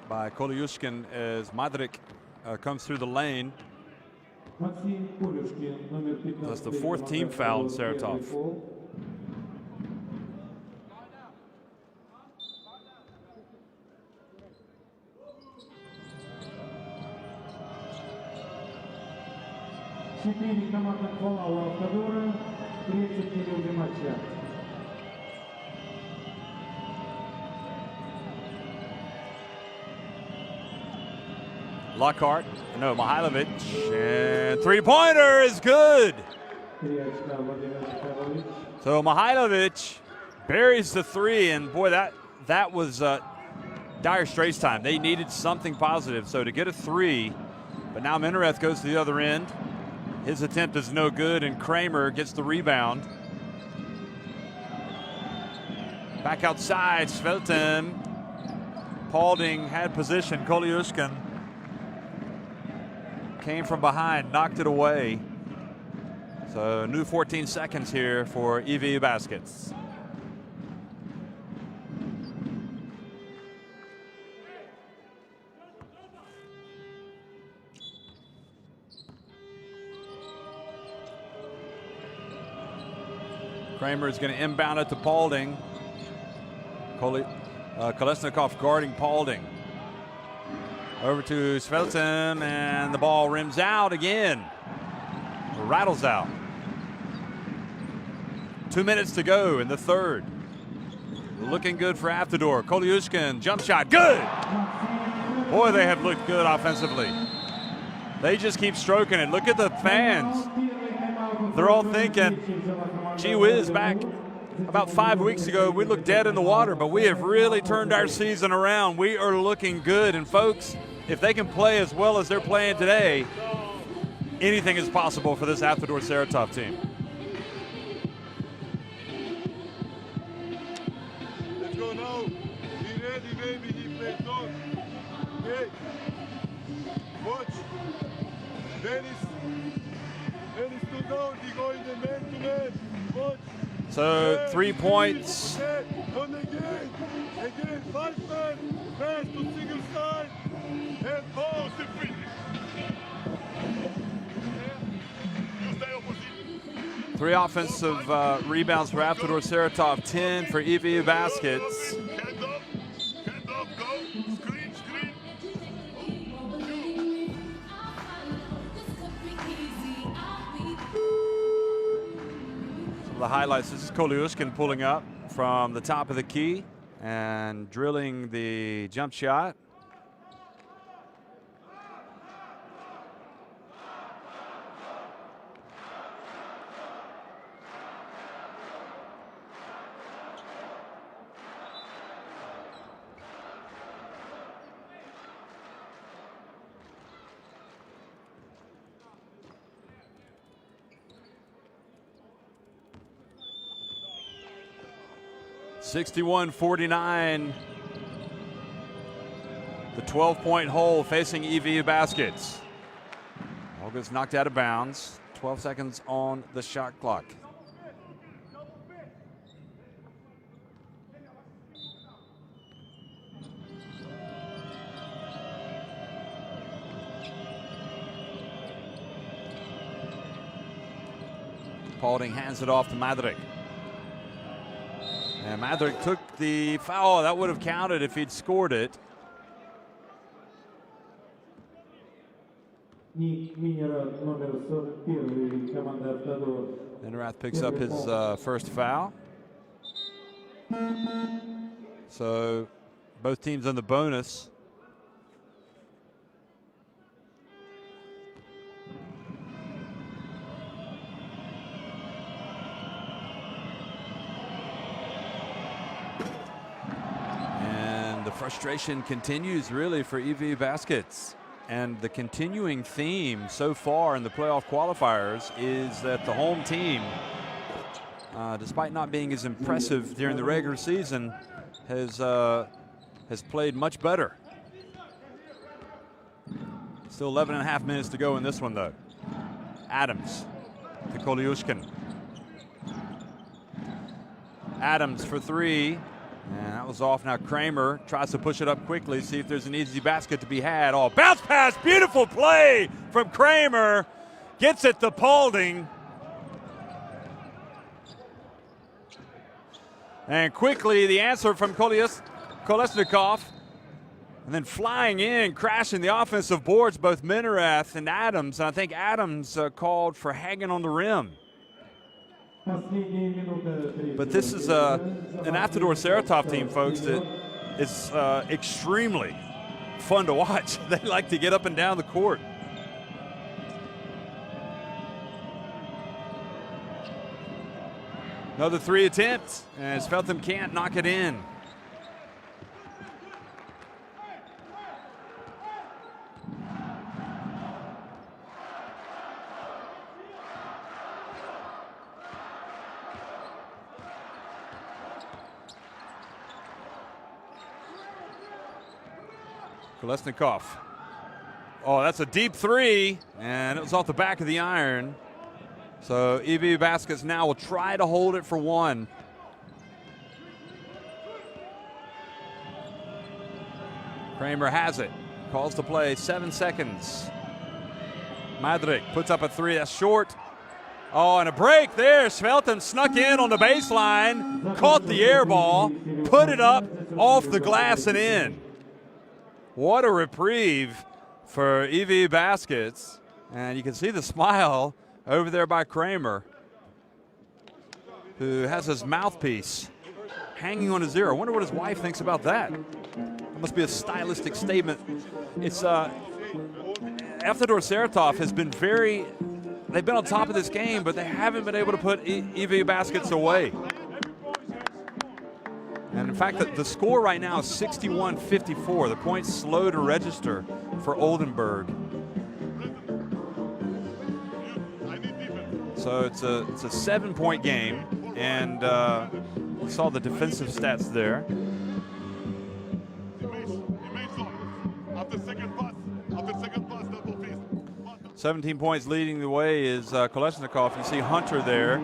by Koliushkin as Madrik comes through the lane. That's the fourth team foul in Saratov. Четыре командных фола у Автодора, 30 минут матча. Lockhart, no, Mihailovic, and three-pointer is good. So Mihailovic buries the three, and boy, that was dire straits time. They needed something positive, so to get a three, but now Minareth goes to the other end. His attempt is no good, and Kramer gets the rebound. Back outside, Svelten. Paulding had position. Koliushkin came from behind, knocked it away. So new 14 seconds here for EWE baskets. Kramer is going to inbound it to Paulding. Kolesnikov guarding Paulding. Over to Svelten, and the ball rims out again. Or rattles out. 2 minutes to go in the third. Looking good for Avtodor. Koliushkin, jump shot, good! Boy, they have looked good offensively. They just keep stroking it. Look at the fans. They're all thinking, gee whiz, back about 5 weeks ago, we looked dead in the water, but we have really turned our season around. We are looking good, and folks, if they can play as well as they're playing today, anything is possible for this Avtodor Saratov team. Let's go now. Be ready, baby. He plays on. Okay. Watch. Dennis stood down. He going the man-to-man. Watch. So 3 points. On again. 5 men. Pass to single side. And pause the finish. You stay opposite. 3 offensive rebounds for Avtodor Saratov, 10 for EWE baskets. Hand up, go. Screen. Some of the highlights, this is Koliushkin pulling up from the top of the key and drilling the jump shot. (61-49). The 12-point hole facing EWE baskets. Olga's knocked out of bounds. 12 seconds on the shot clock. Paulding hands it off to Madrik. And Madrik took the foul. That would have counted if he'd scored it. Minareth picks up his first foul. So both teams on the bonus. Frustration continues really for EWE baskets, and the continuing theme so far in the playoff qualifiers is that the home team, despite not being as impressive during the regular season, has played much better. Still 11.5 minutes to go in this one though. Adams to Koliushkin. Adams for 3. And that was off. Now Kramer tries to push it up quickly, see if there's an easy basket to be had. Oh, bounce pass, beautiful play from Kramer. Gets it to Paulding. And quickly the answer from Kolesnikov. And then flying in, crashing the offensive boards, both Minerath and Adams. And I think Adams called for hanging on the rim. But this is an Avtodor Saratov team, folks, that is extremely fun to watch. They like to get up and down the court. Another 3 attempts, as Feltham can't knock it in. Kolesnikov. Oh, that's a deep 3, and it was off the back of the iron. So EWE Baskets now will try to hold it for 1. Kramer has it. Calls the play, 7 seconds. Madrik puts up a 3, that's short. Oh, and a break there. Svelton snuck in on the baseline, caught the air ball, put it up off the glass and in. What a reprieve for EWE Baskets. And you can see the smile over there by Kramer, who has his mouthpiece hanging on his ear. I wonder what his wife thinks about that. It must be a stylistic statement. It's Avtodor Saratov has been they've been on top of this game, but they haven't been able to put EWE Baskets away. And in fact, the score right now is 61-54. The points slow to register for Oldenburg. So it's a 7-point game, and we saw the defensive stats there. 17 points leading the way is Kolesnikov. You see Hunter there,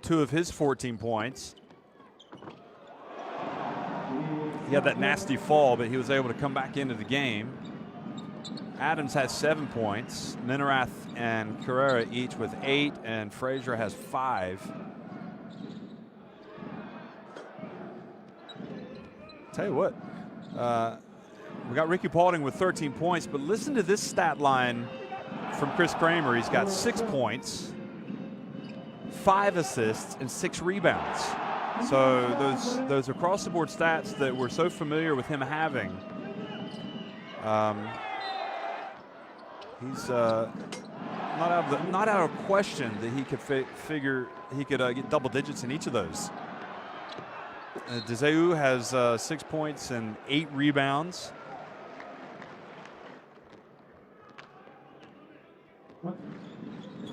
2 of his 14 points. He had that nasty fall, but he was able to come back into the game. Adams has 7 points. Minerath and Carrera each with 8, and Frazier has 5. Tell you what, we got Ricky Paulding with 13 points, but listen to this stat line from Chris Kramer. He's got 6 points, 5 assists, and 6 rebounds. So those across-the-board stats that we're so familiar with him having, he's not out of question that he could figure he could get double digits in each of those. Dezeu has 6 points and 8 rebounds.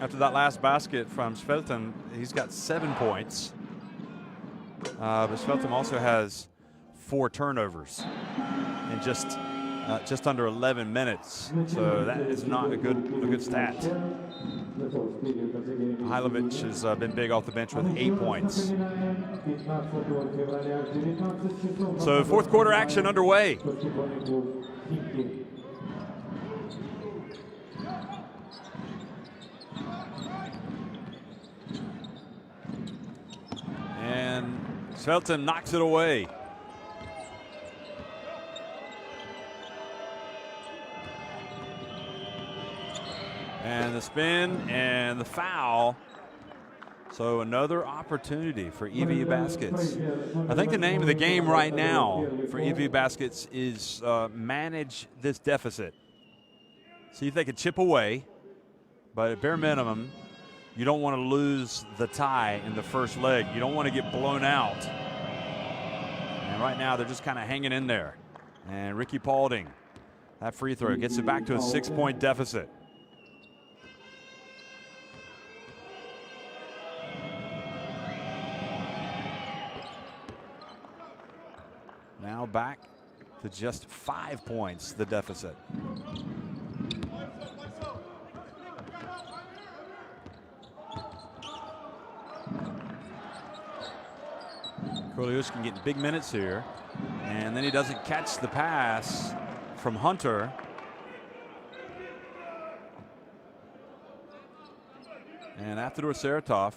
After that last basket from Svelton, he's got 7 points. But Svelton also has 4 turnovers in just under 11 minutes. So that is not a good stat. Mihailovic has been big off the bench with 8 points. So 4th quarter action underway. And Svelton knocks it away. And the spin and the foul. So another opportunity for EWE Baskets. I think the name of the game right now for EWE Baskets is manage this deficit. See if they can chip away, but at bare minimum, you don't want to lose the tie in the first leg. You don't want to get blown out. And right now, they're just kind of hanging in there. And Ricky Paulding, that free throw gets it back to a 6-point deficit. Now back to just 5 points, the deficit. Koliushkin getting big minutes here, and then he doesn't catch the pass from Hunter. And Avtodor Saratov,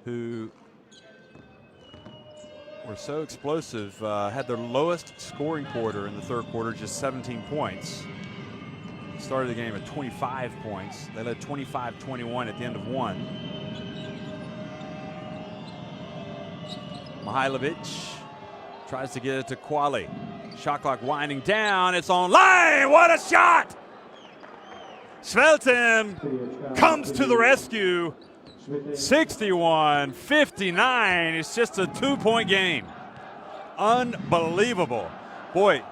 who were so explosive, had their lowest scoring quarter in the third quarter, just 17 points. Started the game at 25 points. They led 25-21 at the end of one. Mihailovic tries to get it to Quali. Shot clock winding down. It's on line. What a shot! Svelten comes to the rescue. 61-59. It's just a 2-point game. Unbelievable. Boy,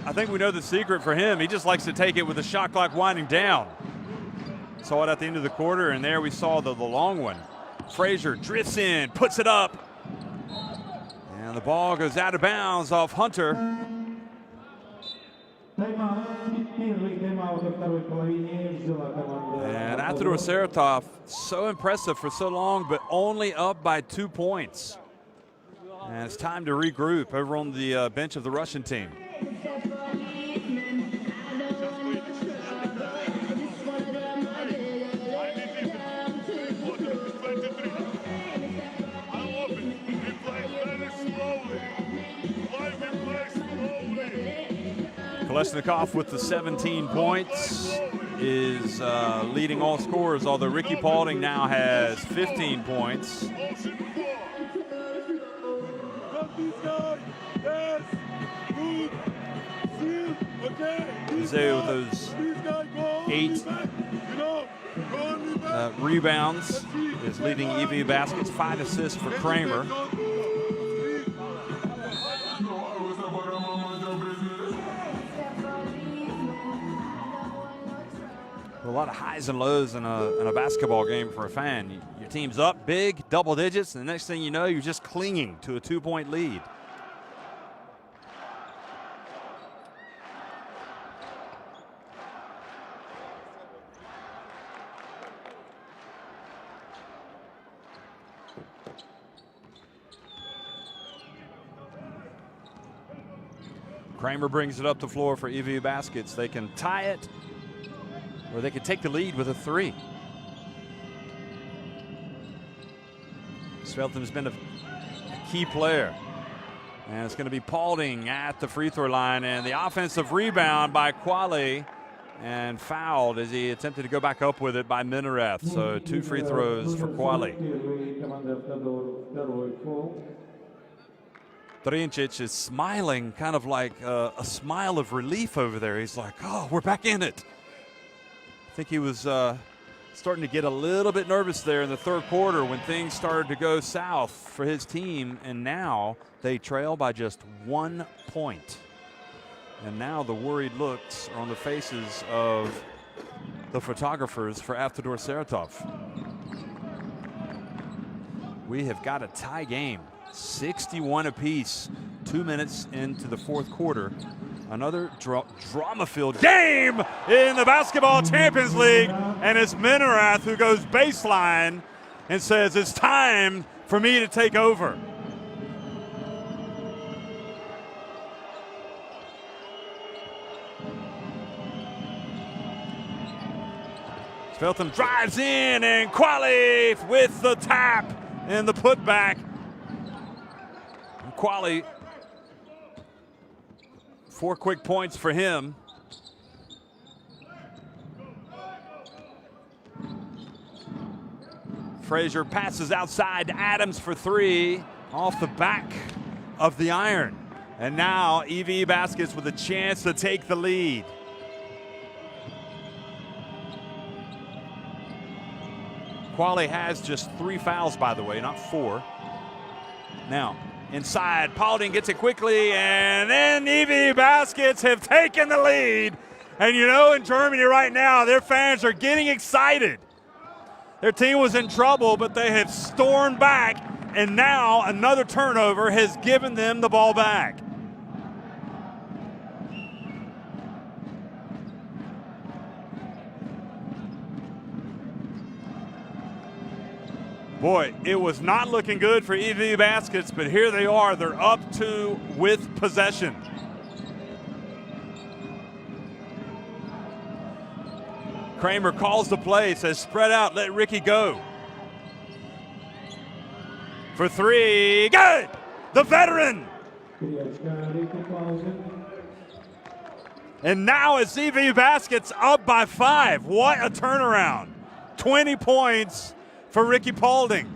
I think we know the secret for him. He just likes to take it with the shot clock winding down. Saw it at the end of the quarter, and there we saw the long one. Frazier drifts in, puts it up. And the ball goes out of bounds off Hunter. And Avtodor Saratov, so impressive for so long, but only up by 2 points. And it's time to regroup over on the bench of the Russian team. Kolesnikov with the 17 points is leading all scorers, although Ricky Paulding now has 15 points. Zay with those 8 rebounds is leading EWE baskets, 5 assists for Kramer. A lot of highs and lows in a basketball game for a fan. Your team's up big, double digits, and the next thing you know, you're just clinging to a 2-point lead. Kramer brings it up the floor for EWE baskets. They can tie it, or they could take the lead with a 3. Svelton's been a key player. And it's going to be Paulding at the free throw line, and the offensive rebound by Quali, and fouled as he attempted to go back up with it by Minareth. So 2 free throws for Quali. Trincic is smiling, kind of like a smile of relief over there. He's like, oh, we're back in it. I think he was starting to get a little bit nervous there in the third quarter when things started to go south for his team, and now they trail by just 1 point. And now the worried looks are on the faces of the photographers for Avtodor Saratov. We have got a tie game, 61 apiece, 2 minutes into the fourth quarter. Another drama-filled game in the Basketball Champions League, and it's Minarath who goes baseline and says, it's time for me to take over. Svelton drives in, and Quali with the tap and the putback. Quali, 4 quick points for him. Frazier passes outside to Adams for 3 off the back of the iron. And now EWE baskets with a chance to take the lead. Quali has just 3 fouls, by the way, not 4. Now, inside, Paulding gets it quickly, and then EWE baskets have taken the lead. And you know, in Germany right now, their fans are getting excited. Their team was in trouble, but they have stormed back, and now another turnover has given them the ball back. Boy, it was not looking good for EWE baskets, but here they are. They're up 2 with possession. Kramer calls the play, says spread out, let Ricky go. For three, good! The veteran! And now it's EWE Baskets up by 5. What a turnaround. 20 points for Ricky Paulding.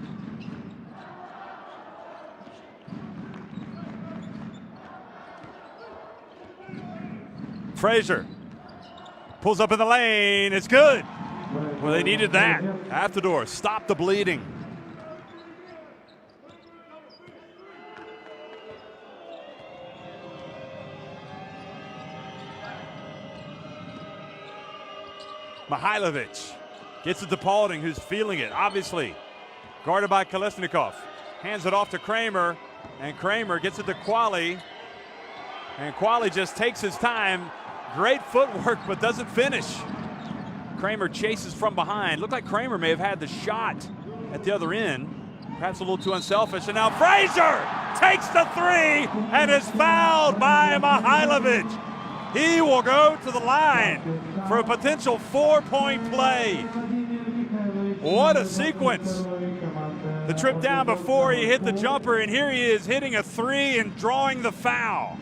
Frazier pulls up in the lane. It's good. Well, they needed that. Avtodor, stop the bleeding. Mihailovic gets it to Paulding, who's feeling it, obviously. Guarded by Kolesnikov. Hands it off to Kramer, and Kramer gets it to Quali. And Quali just takes his time. Great footwork, but doesn't finish. Kramer chases from behind. Looked like Kramer may have had the shot at the other end. Perhaps a little too unselfish. And now Frazier takes the three and is fouled by Mihailovic. He will go to the line for a potential 4-point play. What a sequence. The trip down before he hit the jumper, and here he is hitting a three and drawing the foul.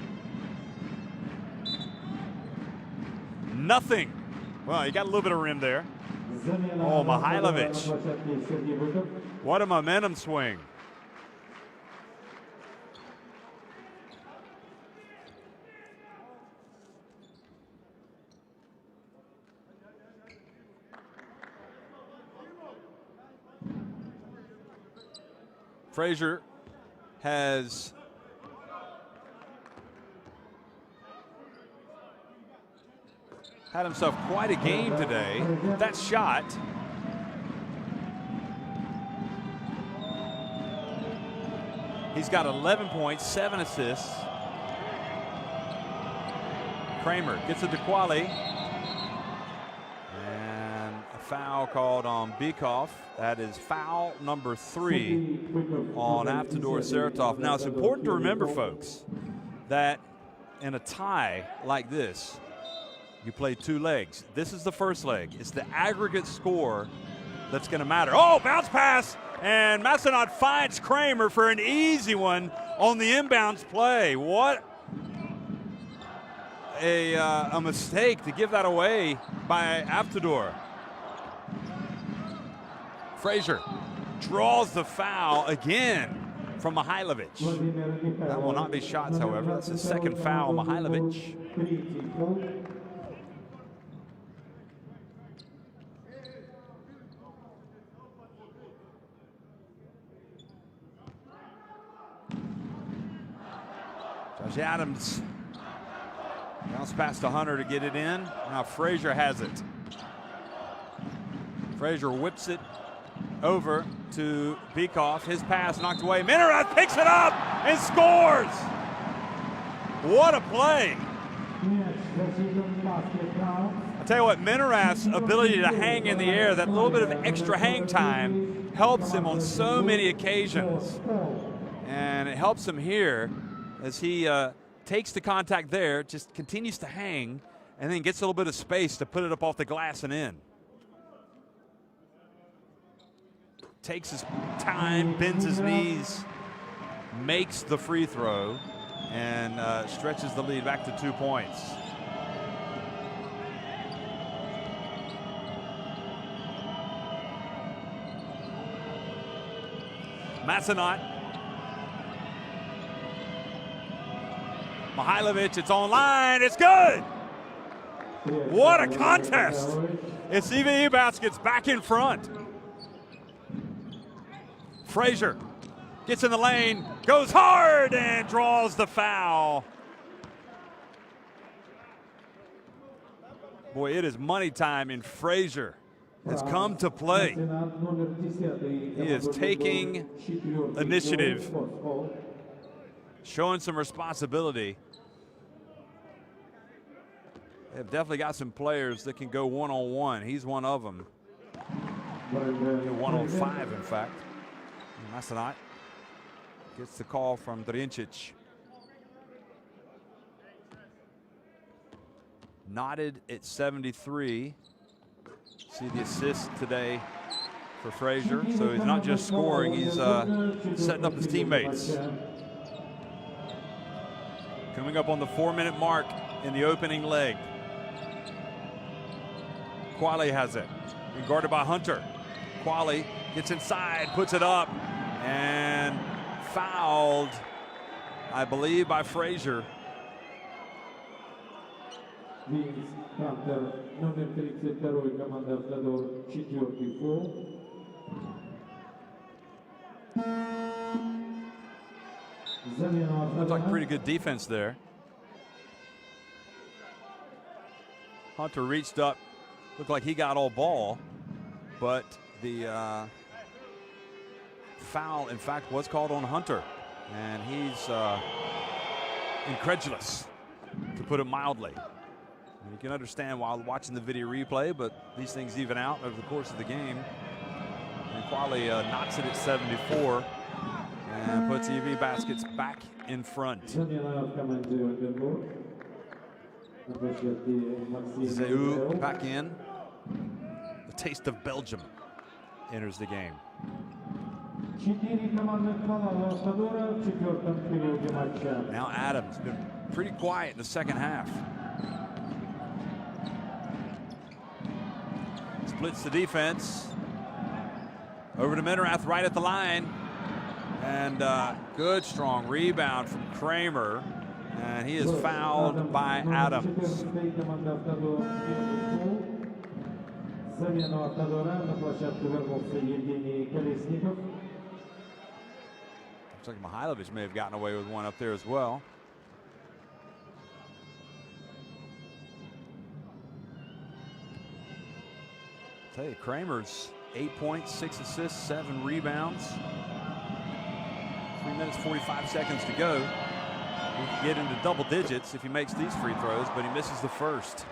Nothing. Well, he got a little bit of rim there. Oh, Mihailovic. What a momentum swing. Frazier has had himself quite a game today. That shot. He's got 11 points, 7 assists. Kramer gets it to Quali. And a foul called on Bikov. That is foul number 3 on Avtodor Saratov. Now, it's important to remember, folks, that in a tie like this, you play 2 legs. This is the first leg. It's the aggregate score that's going to matter. Oh, bounce pass, and Massenot finds Kramer for an easy one on the inbounds play. What a mistake to give that away by Avtodor. Frazier draws the foul again from Mihailovic. That will not be shots, however. That's his second foul, Mihailovic. Josh Adams bounce past Hunter to get it in. Now Frazier has it. Frazier whips it over to Bikov. His pass knocked away. Minerath picks it up and scores. What a play. I tell you what, Minerath's ability to hang in the air, that little bit of extra hang time, helps him on so many occasions. And it helps him here as he takes the contact there, just continues to hang, and then gets a little bit of space to put it up off the glass and in. Takes his time, bends his knees, makes the free throw, and stretches the lead back to 2 points. Massenot. Mihailovic, it's online, it's good! What a contest! It's EWE Baskets back in front. Frazier gets in the lane, goes hard, and draws the foul. Boy, it is money time, and Frazier has come to play. He is taking initiative, showing some responsibility. They've definitely got some players that can go one-on-one. He's one of them. 1-on-5, in fact. Massenot gets the call from Drincic. Knotted at 73. See the assist today for Frazier. So he's not just scoring, he's setting up his teammates. Coming up on the 4-minute mark in the opening leg. Quali has it, being guarded by Hunter. Quali gets inside, puts it up, and fouled, I believe, by Frazier. Hunter, номер 32 команда Автодор, 4-й фол. Looks like pretty good defense there. Hunter reached up, looked like he got all ball, but the foul, in fact, was called on Hunter, and he's incredulous, to put it mildly. And you can understand while watching the video replay, but these things even out over the course of the game. And Quali knocks it at 74 and puts EWE Baskets back in front. Zeu back in. The taste of Belgium enters the game. Now Adams been pretty quiet in the second half. Splits the defense. Over to Minerath right at the line. And good strong rebound from Kramer. And he is fouled by Adams. Looks like Mihailovic may have gotten away with one up there as well. I'll tell you, Kramer's 8 points, 6 assists, 7 rebounds. 3 minutes, 45 seconds to go. He can get into double digits if he makes these free throws, but he misses the first.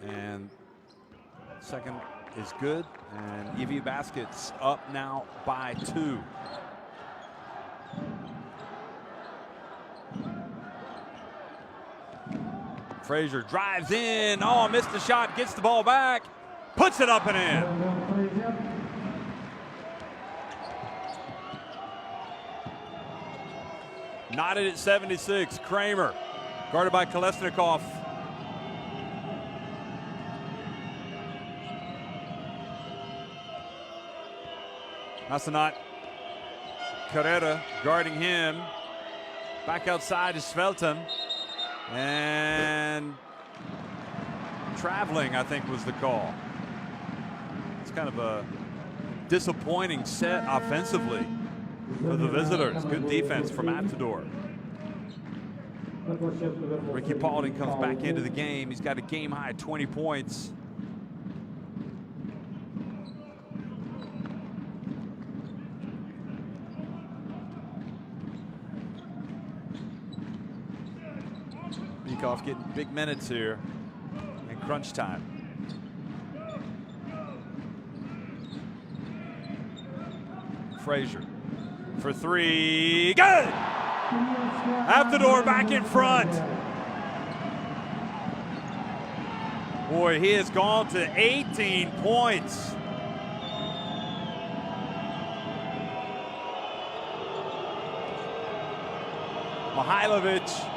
And second is good, and EWE Baskets up now by 2. Frazier drives in. Oh, missed the shot, gets the ball back, puts it up and in. Knotted at 76. Kramer, guarded by Kolesnikov. Massanat Carrera guarding him. Back outside is Svelton. And traveling, I think, was the call. It's kind of a disappointing set offensively for the visitors. Good defense from Avtodor. Ricky Paulding comes back into the game. He's got a game-high 20 points. Bekoff getting big minutes here in crunch time. Frazier for 3, good! Avtodor back in front. Boy, he has gone to 18 points. Mihailovic.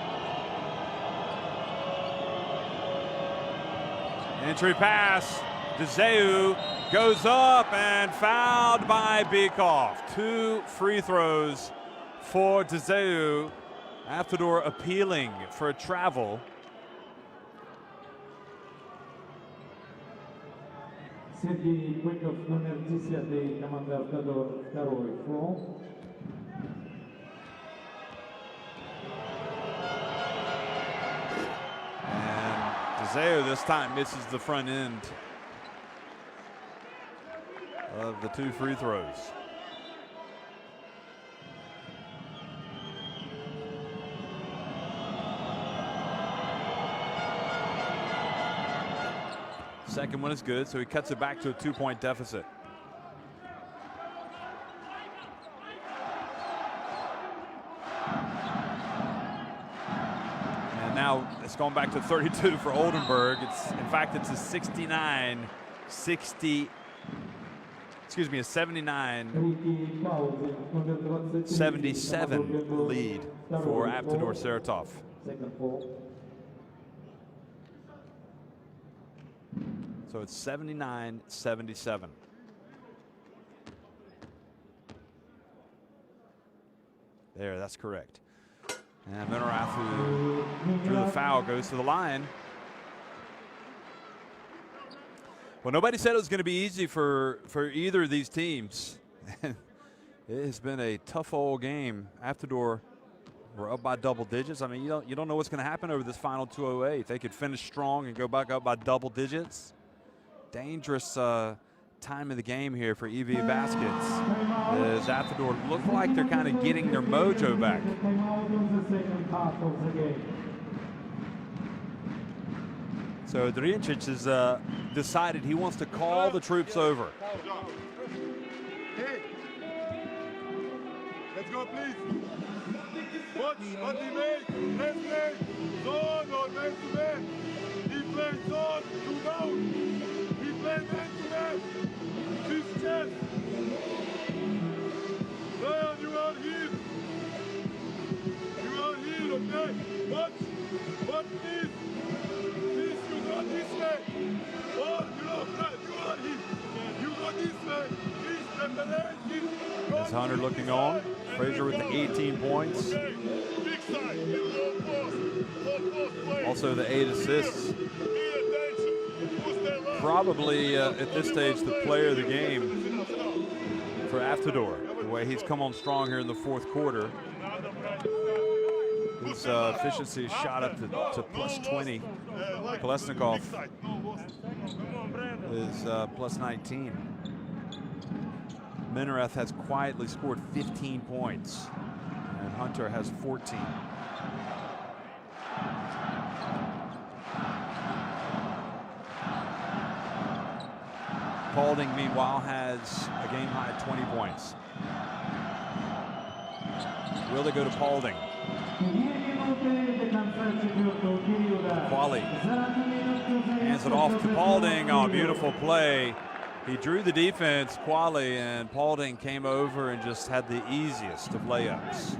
Entry pass, DeZeu goes up and fouled by Bekoff. 2 free throws for DeZeu. Avtodor appealing for a travel. Сергей Быков, номер 10, команда Автодор, 2-й фол. DeZeu this time misses the front end of the 2 free throws. second one is good, so he cuts it back to a 2-point deficit. And now it's going back to 32 for Oldenburg. In fact, it's a 79-77 lead for Avtodor Saratov. So it's 79-77. There, that's correct. And Minerath, who drew the foul, goes to the line. Well, nobody said it was going to be easy for either of these teams. It has been a tough old game. Avtodor were up by double digits. I mean, you don't know what's going to happen over this final 208. They could finish strong and go back up by double digits. Dangerous time of the game here for EWE Baskets, as Avtodor look like they're kind of getting their mojo back. So Drincic has decided he wants to call the troops over. Hey, let's go, please. Watch what he makes. Let's play zone or man to man. He plays zone, 2 down. He plays man to man. 6 chest. Brian, you are here. You are here, okay? Watch. What please? Please, you go this way. Or you know, you are here. You go this way. Please, preparation. As Hunter looking on. Fraser with the 18 points. Also the 8 assists. Probably at this stage the player of the game for Avtodor. The way he's come on strong here in the 4th quarter. His efficiency shot up to plus 20. Kolesnikov is plus 19. Minerath has quietly scored 15 points, and Hunter has 14. Paulding, meanwhile, has a game-high 20 points. Will they go to Paulding? Quali hands it off to Paulding. Oh, beautiful play. He drew the defense, Quali, and Paulding came over and just had the easiest of layups.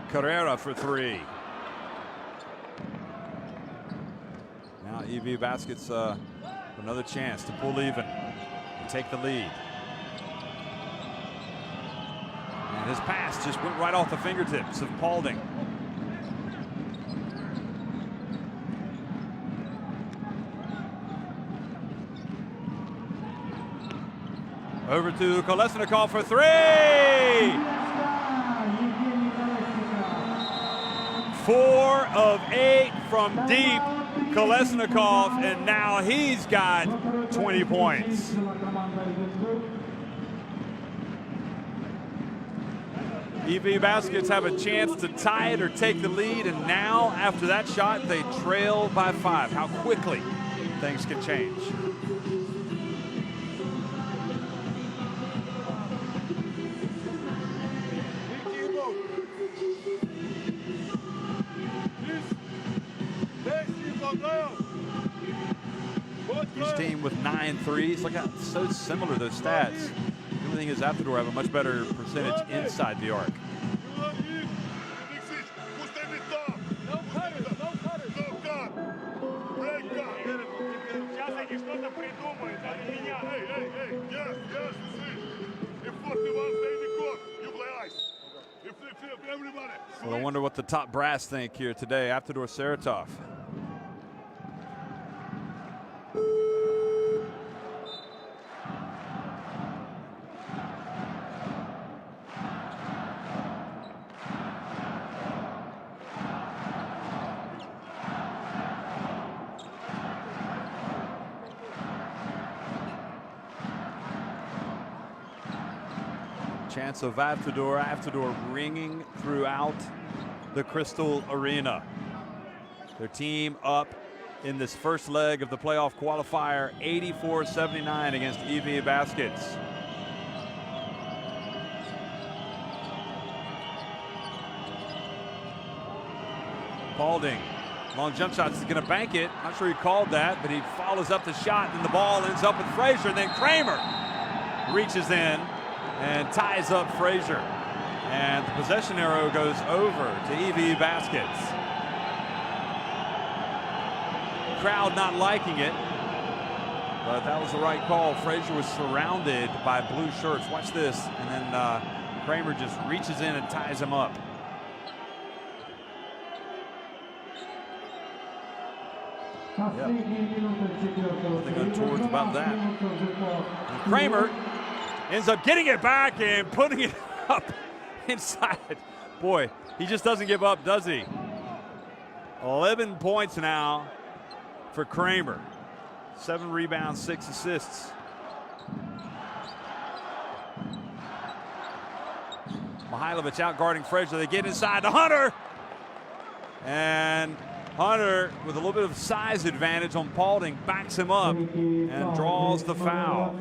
Carrera for 3. Now EWE Baskets another chance to pull even and take the lead. And his pass just went right off the fingertips of Paulding. Over to Kolesnikov for 3! 4 of 8 from deep, Kolesnikov, and now he's got 20 points. EWE Baskets have a chance to tie it or take the lead, and now after that shot they trail by 5. How quickly things can change. Each team with 9 threes. Look how so similar those stats. The only thing is Avtodor have a much better percentage inside the arc. Well, I wonder what the top brass think here today. Avtodor Saratov. Chants of Avtodor, Avtodor ringing throughout the Crystal Arena. Their team up in this first leg of the playoff qualifier, 84-79 against EWE Baskets. Paulding, long jump shot, he's gonna bank it. Not sure he called that, but he follows up the shot and the ball ends up with Frazier, and then Kramer reaches in and ties up Frazier. And the possession arrow goes over to EWE Baskets. Crowd not liking it, but that was the right call. Frazier was surrounded by blue shirts. Watch this, and then Kramer just reaches in and ties him up. Yep. Nothing untoward about that. And Kramer ends up getting it back and putting it up inside. Boy, he just doesn't give up, does he? 11 points now for Kramer. 7 rebounds, 6 assists. Mihailovic out guarding Frazier. They get inside to Hunter. And Hunter, with a little bit of size advantage on Paulding, backs him up and draws the foul.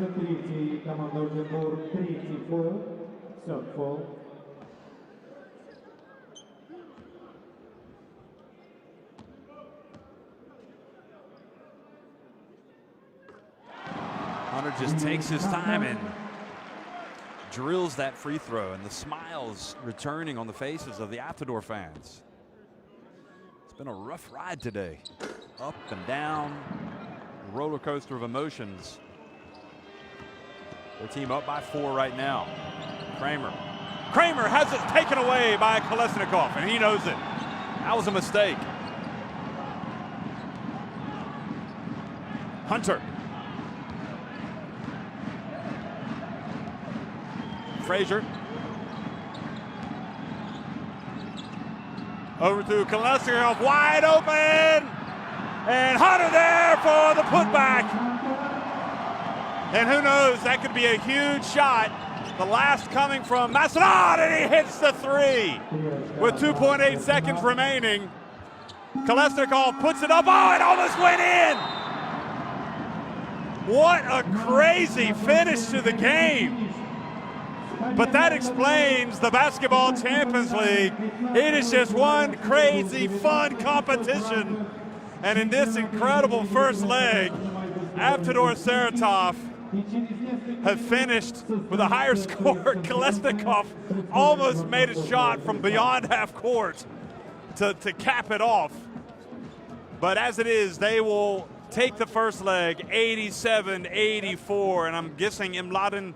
Hunter just takes his time and drills that free throw, and the smiles returning on the faces of the Avtodor fans. It's been a rough ride today. Up and down, roller coaster of emotions. Their team up by 4 right now. Kramer. Kramer has it taken away by Kolesnikov, and he knows it. That was a mistake. Hunter. Frazier. Over to Kolesnikov, wide open! And Hunter there for the putback. And who knows, that could be a huge shot. The last coming from Massenad, and he hits the 3 with 2.8 seconds remaining. Kolesnikov puts it up, oh, it almost went in! What a crazy finish to the game. But that explains the Basketball Champions League. It is just one crazy, fun competition. And in this incredible first leg, Avtodor Saratov have finished with a higher score. Kolesnikov almost made a shot from beyond half court to cap it off. But as it is, they will take the first leg, 87-84. And I'm guessing Mladen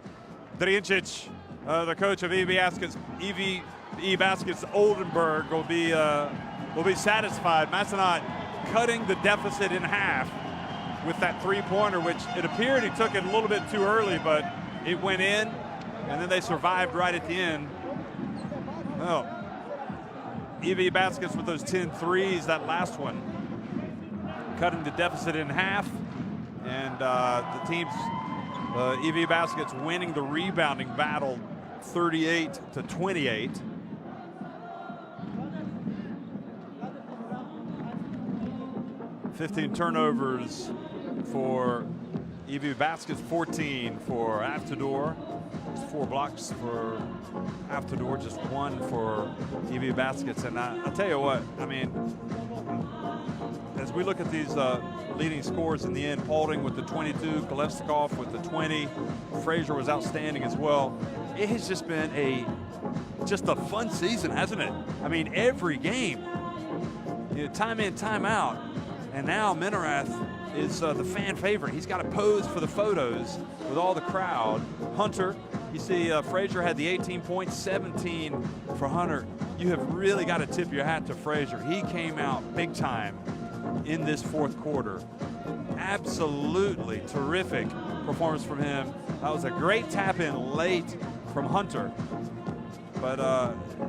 Drincic, the coach of EWE Baskets Oldenburg, will be satisfied. Massenad cutting the deficit in half with that 3-pointer, which it appeared he took it a little bit too early, but it went in, and then they survived right at the end. Well, EWE Baskets with those 10 threes, that last one, cutting the deficit in half, and the team's EWE Baskets winning the rebounding battle 38-28. $15 turnovers for EWE Baskets, 14 for Avtodor. 4 blocks for Avtodor, just 1 for EWE Baskets. And I'll tell you what, I mean, as we look at these leading scores in the end, Paulding with the 22, Kolesnikov with the 20, Frazier was outstanding as well. It has just been just a fun season, hasn't it? I mean, every game, time in, time out. And now Minerath is the fan favorite. He's got to pose for the photos with all the crowd. Hunter, you see Frazier had the 18 points, 17 for Hunter. You have really got to tip your hat to Frazier. He came out big time in this 4th quarter. Absolutely terrific performance from him. That was a great tap in late from Hunter. But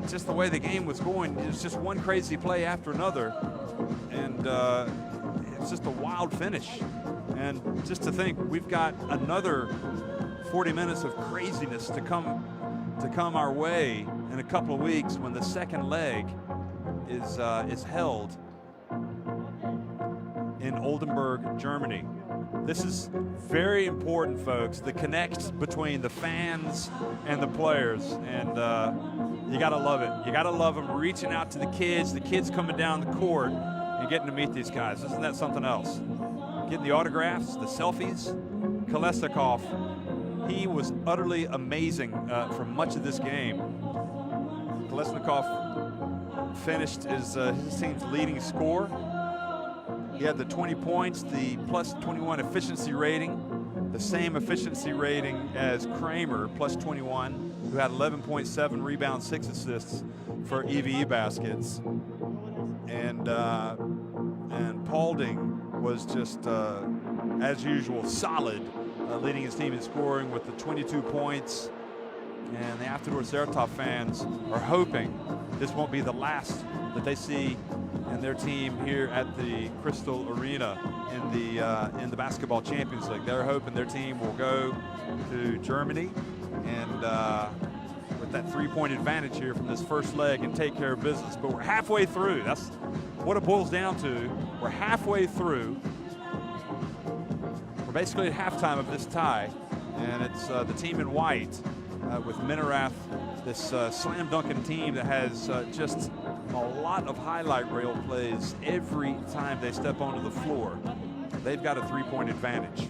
just the way the game was going, it was just one crazy play after another. And it's just a wild finish. And just to think, we've got another 40 minutes of craziness to come to come our way in a couple of weeks when the second leg is held in Oldenburg, Germany. This is very important, folks. The connect between the fans and the players, and you gotta love it. You gotta love them reaching out to the kids coming down the court and getting to meet these guys. Isn't that something else? Getting the autographs, the selfies. Kolesnikov, he was utterly amazing for much of this game. Kolesnikov finished as his team's leading scorer. He had the 20 points, the plus 21 efficiency rating, the same efficiency rating as Kramer, plus 21, who had 11.7 rebounds, 6 assists for EWE baskets. And Paulding was just, as usual, solid, leading his team in scoring with the 22 points. And the Avtodor Saratov fans are hoping this won't be the last that they see in their team here at the Crystal Arena in the Basketball Champions League. They're hoping their team will go to Germany and with that 3-point advantage here from this first leg and take care of business. But we're halfway through. That's what it boils down to. We're halfway through. We're basically at halftime of this tie, and it's the team in white with Minerath, this slam dunking team that has just a lot of highlight reel plays every time they step onto the floor. They've got a 3-point advantage.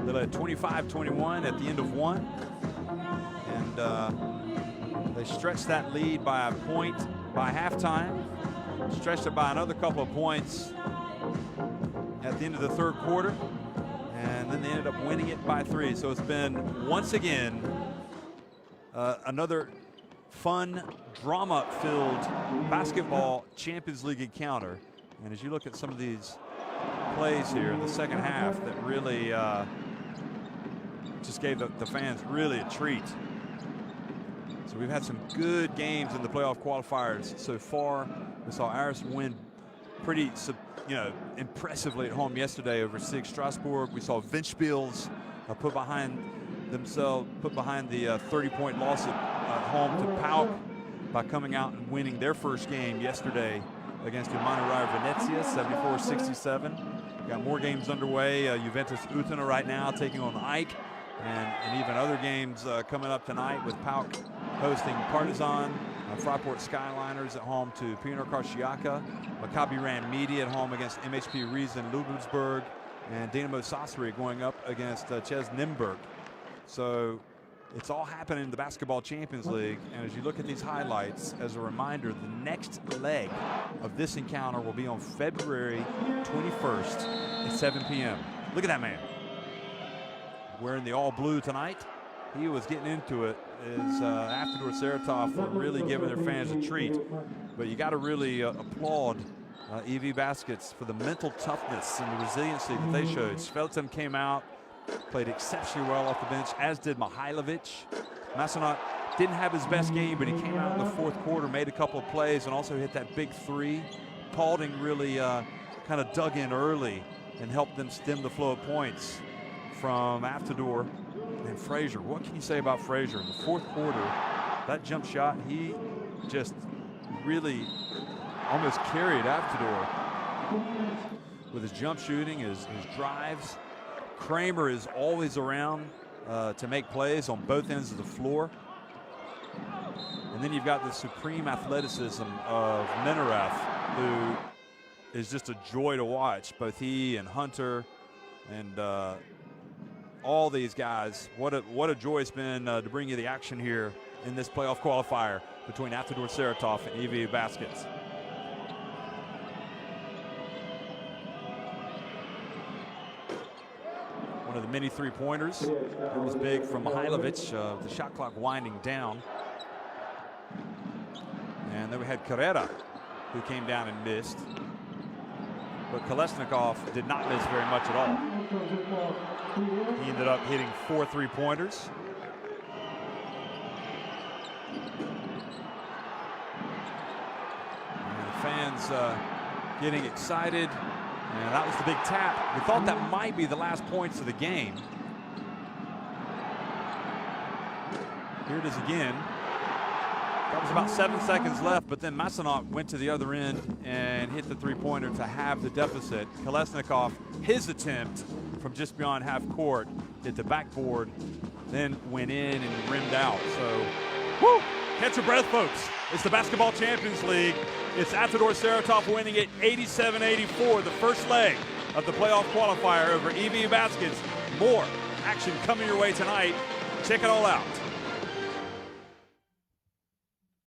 They led 25-21 at the end of one, and they stretched that lead by a point by halftime, stretched it by another couple of points at the end of the third quarter, and then they ended up winning it by 3. So it's been, once again, another fun, drama-filled basketball Champions League encounter. And as you look at some of these plays here in the second half that really just gave the fans really a treat. So we've had some good games in the playoff qualifiers so far. We saw Aris win pretty, impressively at home yesterday over SIG Strasbourg. We saw Ventspils put behind the 30-point loss at home to PAOK by coming out and winning their first game yesterday against Emanuel Venezia, 74-67. Got more games underway. Juventus Utena right now taking on Ike, and even other games coming up tonight with PAOK hosting Partizan, Fraport Skyliners at home to Pioner Karšiaka, Maccabi Ran Media at home against MHP Riesen Ludwigsburg, and Dynamo Sasri going up against Ches Nimburg. So it's all happening in the Basketball Champions League, and as you look at these highlights, as a reminder, the next leg of this encounter will be on February 21st at 7 p.m. Look at that man. Wearing the all blue tonight. He was getting into it as Avtodor Saratov were really giving their fans a treat. But you got to really applaud EWE Baskets for the mental toughness and the resiliency that they showed. Sveltem came out, played exceptionally well off the bench, as did Mihailovic. Masonot didn't have his best game, but he came out in the fourth quarter, made a couple of plays, and also hit that big 3. Paulding really kind of dug in early and helped them stem the flow of points from Avtodor. And Frazier, what can you say about Frazier? In the fourth quarter, that jump shot, he just really almost carried Avtodor with his jump shooting, his drives. Kramer is always around to make plays on both ends of the floor. And then you've got the supreme athleticism of Minerath, who is just a joy to watch. Both he and Hunter and all these guys. What a joy it's been to bring you the action here in this playoff qualifier between Avtodor Saratov and EWE Baskets. One of the many three-pointers. It was big from Mihailovic, the shot clock winding down. And then we had Carrera, who came down and missed. But Kolesnikov did not miss very much at all. He ended up hitting 4 three-pointers. And the fans getting excited. And that was the big tap. We thought that might be the last points of the game. Here it is again. That was about 7 seconds left, but then Masonok went to the other end and hit the three-pointer to have the deficit. Kolesnikov, his attempt from just beyond half court, hit the backboard, then went in and rimmed out. So, woo! Catch your breath, folks. It's the Basketball Champions League. It's Avtodor Saratov winning it 87-84, the first leg of the playoff qualifier over EWE Baskets. More action coming your way tonight. Check it all out.